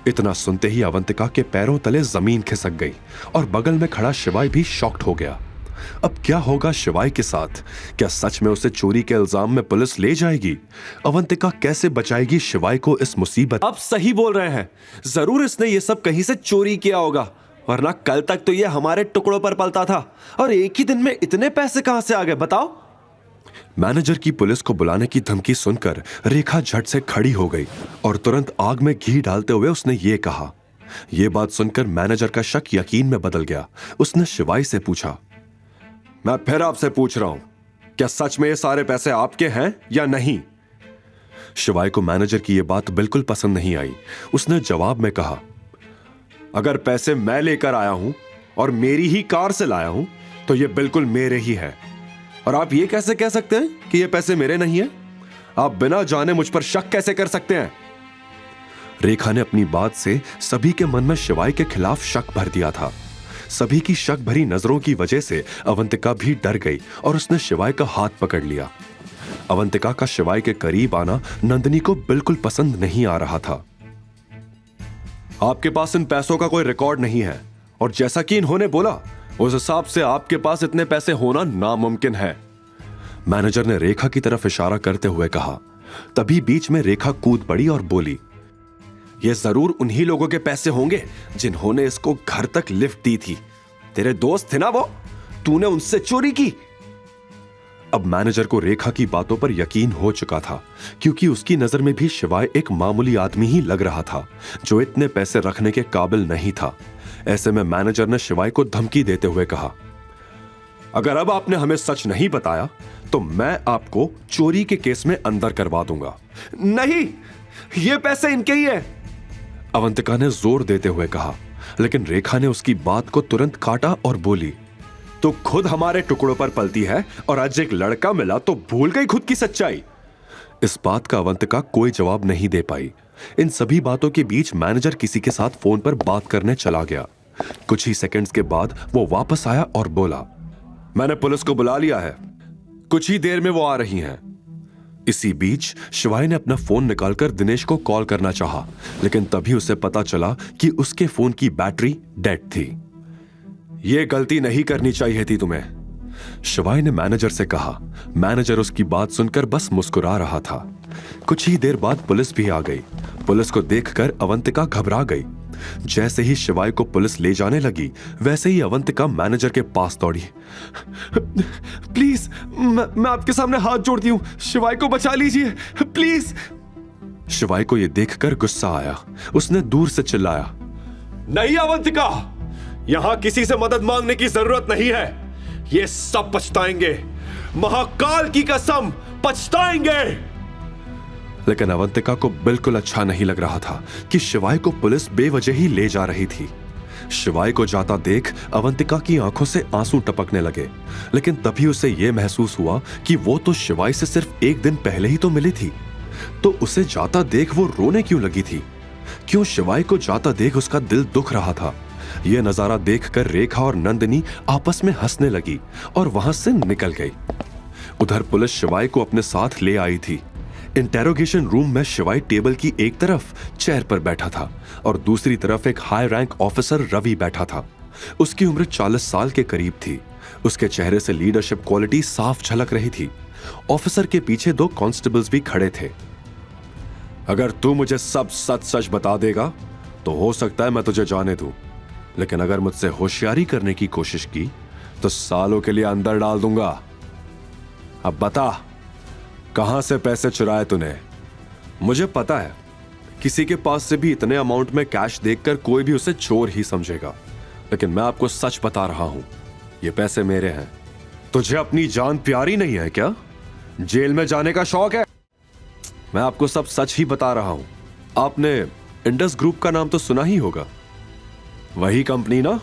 इतना सुनते ही अवंतिका के पैरों तले जमीन खिसक गई और बगल में खड़ा शिवाय भी शॉक्ड हो गया। अब क्या होगा शिवाय के साथ? क्या सच में उसे चोरी के इल्जाम में पुलिस ले जाएगी? अवंतिका कैसे बचाएगी शिवाय को इस मुसीबत? आप सही बोल रहे हैं, जरूर इसने ये सब कहीं से चोरी किया होगा, वरना कल तक तो ये हमारे टुकड़ों पर पलता था, और एक ही दिन में इतने पैसे कहां से आ गए बताओ? मैनेजर की पुलिस को बुलाने की धमकी सुनकर रेखा झट से खड़ी हो गई और तुरंत आग में घी डालते हुए उसने ये कहा। यह बात सुनकर मैनेजर का शक यकीन में बदल गया। उसने शिवाई से पूछा, मैं फिर आपसे पूछ रहा हूं, क्या सच में ये सारे पैसे आपके हैं या नहीं? शिवाई को मैनेजर की यह बात बिल्कुल पसंद नहीं आई। उसने जवाब में कहा, अगर पैसे मैं लेकर आया हूं और मेरी ही कार से लाया हूं तो ये बिल्कुल मेरे ही है। और आप ये कैसे कह सकते हैं कि ये पैसे मेरे नहीं है? आप बिना जाने मुझ पर शक कैसे कर सकते हैं? रेखा ने अपनी बात से सभी के मन में शिवाई के खिलाफ शक भर दिया था। सभी की शक भरी नजरों की वजह से अवंतिका भी डर गई और उसने शिवाई का हाथ पकड़ लिया। अवंतिका का शिवाई के करीब आना नंदिनी को बिल्कुल पसंद नहीं आ रहा था। आपके पास इन पैसों का कोई रिकॉर्ड नहीं है और जैसा कि इन्होंने बोला उस हिसाब से आपके पास इतने पैसे होना नामुमकिन है। मैनेजर ने रेखा की तरफ इशारा करते हुए कहा। तभी बीच में रेखा कूद पड़ी और बोली, ये जरूर उन्हीं लोगों के पैसे होंगे जिन्होंने इसको घर तक लिफ्ट दी थी। तेरे दोस्त थे ना वो, तूने उनसे चोरी की। अब मैनेजर को रेखा की बातों पर यकीन हो चुका था, क्योंकि उसकी नजर में भी शिवाय एक मामूली आदमी ही लग रहा था जो इतने पैसे रखने के काबिल नहीं था। ऐसे में मैनेजर ने शिवाय को धमकी देते हुए कहा, अगर अब आपने हमें सच नहीं बताया तो मैं आपको चोरी के केस में अंदर करवा दूंगा। नहीं, ये पैसे इनके ही हैं, अवंतिका ने जोर देते हुए कहा। लेकिन रेखा ने उसकी बात को तुरंत काटा और बोली, तो खुद हमारे टुकड़ों पर पलती है और आज एक लड़का मिला तो भूल गई खुद की सच्चाई। इस बात का अवंतिका कोई जवाब नहीं दे पाई। इन सभी बातों के बीच मैनेजर किसी के साथ फोन पर बात करने चला गया। कुछ ही सेकंड्स के बाद वो वापस आया और बोला, मैंने पुलिस को बुला लिया है, कुछ ही देर में वो आ रही हैं। इसी बीच शिवाय ने अपना फोन निकालकर दिनेश को कॉल करना चाहा, लेकिन तभी उसे पता चला कि उसके फोन की बैटरी डेड थी। यह गलती नहीं करनी चाहिए थी तुम्हें, शिवाय ने मैनेजर से कहा। मैनेजर उसकी बात सुनकर बस मुस्कुरा रहा था। कुछ ही देर बाद पुलिस भी आ गई। पुलिस को देखकर अवंतिका घबरा गई। जैसे ही शिवाय को पुलिस ले जाने लगी, वैसे ही अवंतिका मैनेजर के पास दौड़ी। प्लीज, मैं आपके सामने हाथ जोड़ती हूं, शिवाय को बचा लीजिए प्लीज। शिवाय को यह देखकर गुस्सा आया। उसने दूर से चिल्लाया, नहीं अवंतिका, यहां किसी से मदद मांगने की जरूरत नहीं है। ये सब पछताएंगे, महाकाल की कसम पछताएंगे। लेकिन अवंतिका को बिल्कुल अच्छा नहीं लग रहा था कि शिवाय को पुलिस बेवजह ही ले जा रही थी। शिवाय को जाता देख अवंतिका की आंखों से आंसू टपकने लगे। लेकिन तभी उसे यह महसूस हुआ कि वो तो शिवाय से सिर्फ एक दिन पहले ही तो मिली थी, तो उसे जाता देख वो रोने क्यों लगी थी? क्यों शिवाय को जाता देख उसका दिल दुख रहा था? यह नजारा देखकर रेखा और नंदिनी आपस में हंसने लगी और वहां से निकल गई। उधर पुलिस शिवाय को अपने साथ ले आई थी। इंटेरोगेशन रूम में शिवाय टेबल की एक तरफ चेयर पर बैठा था और दूसरी तरफ एक हाई रैंक ऑफिसर रवि बैठा था। उसकी उम्र 40 साल के करीब थी। उसके चेहरे से लीडरशिप क्वालिटी साफ झलक रही थी। ऑफिसर के पीछे 2 कांस्टेबल्स भी खड़े थे। अगर तू मुझे सब सच सच बता देगा तो हो सकता है मैं तुझे जाने दूं, लेकिन अगर मुझसे होशियारी करने की कोशिश की तो सालों के लिए अंदर डाल दूंगा। अब बता, कहां से पैसे चुराए तूने? मुझे पता है किसी के पास से भी इतने अमाउंट में कैश देखकर कोई भी उसे चोर ही समझेगा, लेकिन मैं आपको सच बता रहा हूं, ये पैसे मेरे हैं। तुझे अपनी जान प्यारी नहीं है क्या? जेल में जाने का शौक है? मैं आपको सब सच ही बता रहा हूं। आपने इंडस ग्रुप का नाम तो सुना ही होगा, वही कंपनी ना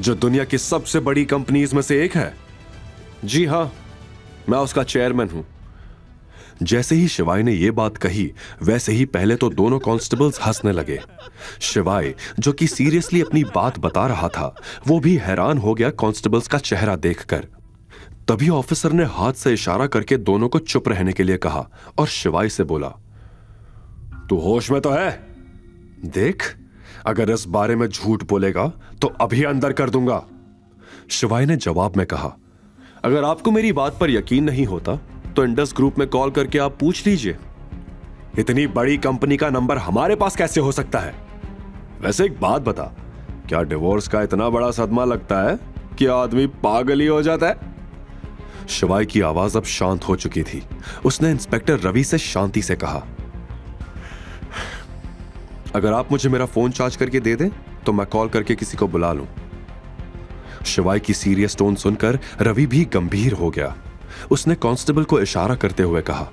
जो दुनिया की सबसे बड़ी कंपनीज में से एक है। जी हां, मैं उसका चेयरमैन हूं। जैसे ही शिवाय ने यह बात कही, वैसे ही पहले तो दोनों कांस्टेबल्स हंसने लगे। शिवाय, जो कि सीरियसली अपनी बात बता रहा था, वो भी हैरान हो गया कांस्टेबल्स का चेहरा देखकर। तभी ऑफिसर ने हाथ से इशारा करके दोनों को चुप रहने के लिए कहा और शिवाय से बोला, तू होश में तो है? देख, अगर इस बारे में झूठ बोलेगा तो अभी अंदर कर दूंगा। शिवाय ने जवाब में कहा, अगर आपको मेरी बात पर यकीन नहीं होता तो इंडस ग्रुप में कॉल करके आप पूछ लीजिए। इतनी बड़ी कंपनी का नंबर हमारे पास कैसे हो सकता है? वैसे एक बात बता, क्या डिवोर्स का इतना बड़ा सदमा लगता है कि आदमी पागल ही हो जाता है? शिवाय की आवाज अब शांत हो चुकी थी। उसने इंस्पेक्टर रवि से शांति से कहा, अगर आप मुझे मेरा फोन चार्ज करके दे दें तो मैं कॉल करके किसी को बुला लूं। शिवाय की सीरियस टोन सुनकर रवि भी गंभीर हो गया। उसने कांस्टेबल को इशारा करते हुए कहा,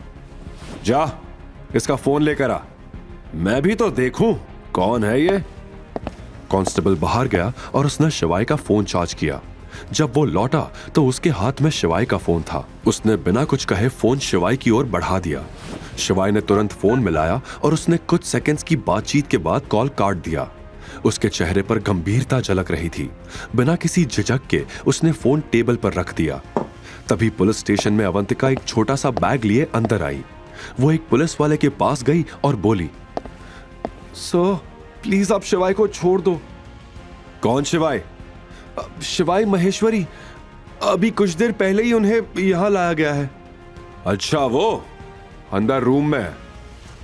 जा इसका फोन लेकर आ, मैं भी तो देखूं कौन है ये। कांस्टेबल बाहर गया और उसने शिवाय का फोन चार्ज किया। जब वो लौटा तो उसके हाथ में शिवाय का फोन था। उसने बिना कुछ कहे फोन शिवाय की ओर बढ़ा दिया। शिवाय ने तुरंत फोन मिलाया और उसने कुछ सेकंड्स की बातचीत के बाद कॉल काट दिया। उसके चेहरे पर गंभीरता झलक रही थी। बिना किसी झिझक के उसने फोन टेबल पर रख दिया। तभी पुलिस स्टेशन में अवंतिका एक छोटा सा बैग लिए अंदर आई। वो एक पुलिस वाले के पास गई और बोली, सर प्लीज आप शिवाय को छोड़ दो। कौन शिवाय? शिवाय महेश्वरी, अभी कुछ देर पहले ही उन्हें यहां लाया गया है। अच्छा, वो अंदर रूम में है,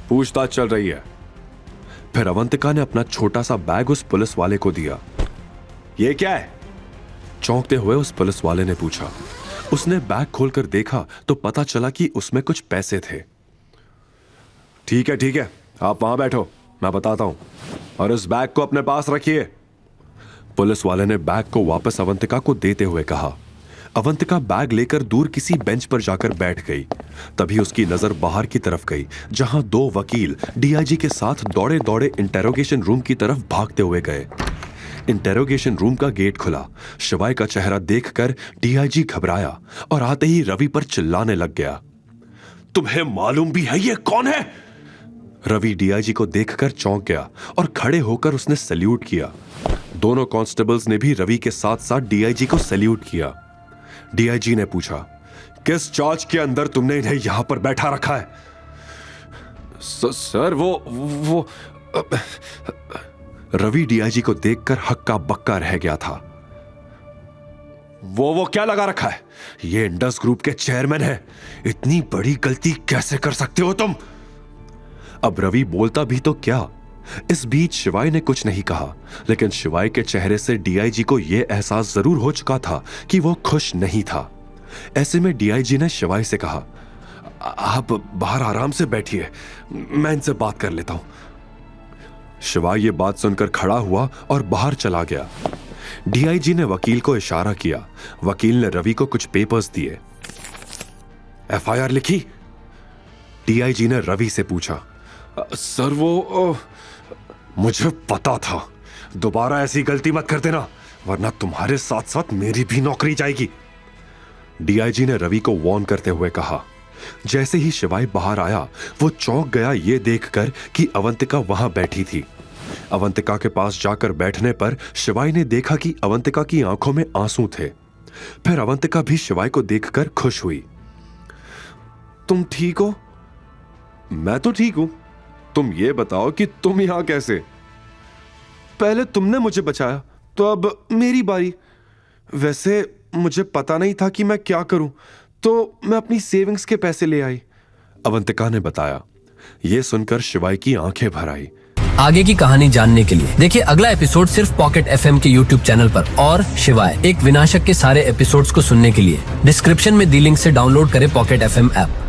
पूछताछ चल रही है। फिर अवंतिका ने अपना छोटा सा बैग उस पुलिस वाले को दिया। ये क्या है? चौंकते हुए उस पुलिस वाले ने पूछा। उसने बैग खोलकर देखा तो पता चला कि उसमें कुछ पैसे थे। ठीक है, आप वहां बैठो, मैं बताता हूं, और इस बैग को अपने पास रखिए। पुलिस वाले ने बैग को वापस अवंतिका को देते हुए कहा। अवंतिका बैग लेकर दूर किसी बेंच पर जाकर बैठ गई। तभी उसकी नजर बाहर की तरफ गई, जहां दो वकील डीआईजी के साथ दौड़े दौड़े इंटेरोगेशन रूम की तरफ भागते हुए गए। इंटेरोगेशन रूम का गेट खुला। शिवाय का चेहरा देखकर डीआईजी घबराया और आते ही रवि पर चिल्लाने लग गया, तुम्हें मालूम भी है ये कौन है? रवि डीआईजी को देखकर चौंक गया और खड़े होकर उसने सैल्यूट किया। दोनों कांस्टेबल्स ने भी रवि के साथ साथ डीआईजी को सैल्यूट किया। डीआईजी ने पूछा, किस चार्ज के अंदर तुमने इन्हें यहां पर बैठा रखा है? सर वो रवि डीआईजी को देखकर हक्का बक्का रह गया था। वो क्या लगा रखा है? ये इंडस ग्रुप के चेयरमैन है, इतनी बड़ी गलती कैसे कर सकते हो तुम? अब रवि बोलता भी तो क्या। इस बीच शिवाय ने कुछ नहीं कहा, लेकिन शिवाय के चेहरे से डीआईजी को यह एहसास जरूर हो चुका था कि वो खुश नहीं था। ऐसे में डीआईजी ने शिवाय से कहा, आप बाहर आराम से बैठिए, मैं इनसे बात कर लेता हूं। शिवाय ये बात सुनकर खड़ा हुआ और बाहर चला गया। डीआईजी ने वकील को इशारा किया। वकील ने रवि को कुछ पेपर्स दिए। एफआईआर लिखी? डीआईजी ने रवि से पूछा। सर वो मुझे पता था, दोबारा ऐसी गलती मत कर देना, वरना तुम्हारे साथ साथ मेरी भी नौकरी जाएगी। डीआईजी ने रवि को वार्न करते हुए कहा। जैसे ही शिवाय बाहर आया, वो चौंक गया ये देखकर कि अवंतिका वहां बैठी थी। अवंतिका के पास जाकर बैठने पर शिवाय ने देखा कि अवंतिका की आंखों में आंसू थे। फिर अवंतिका भी शिवाय को देखकर खुश हुई। तुम ठीक हो? मैं तो ठीक हूं, तुम ये बताओ कि तुम यहां कैसे? पहले तुमने मुझे बचाया, तो अब मेरी बारी। वैसे मुझे पता नहीं था कि मैं क्या करूं, तो मैं अपनी सेविंग्स के पैसे ले आई, अवंतिका ने बताया। यह सुनकर शिवाय की आंखें भर आई। आगे की कहानी जानने के लिए देखिए अगला एपिसोड सिर्फ पॉकेट एफएम के यूट्यूब चैनल पर। और शिवाय एक विनाशक के सारे एपिसोड्स को सुनने के लिए डिस्क्रिप्शन में दी लिंक से डाउनलोड करें पॉकेट एफएम ऐप।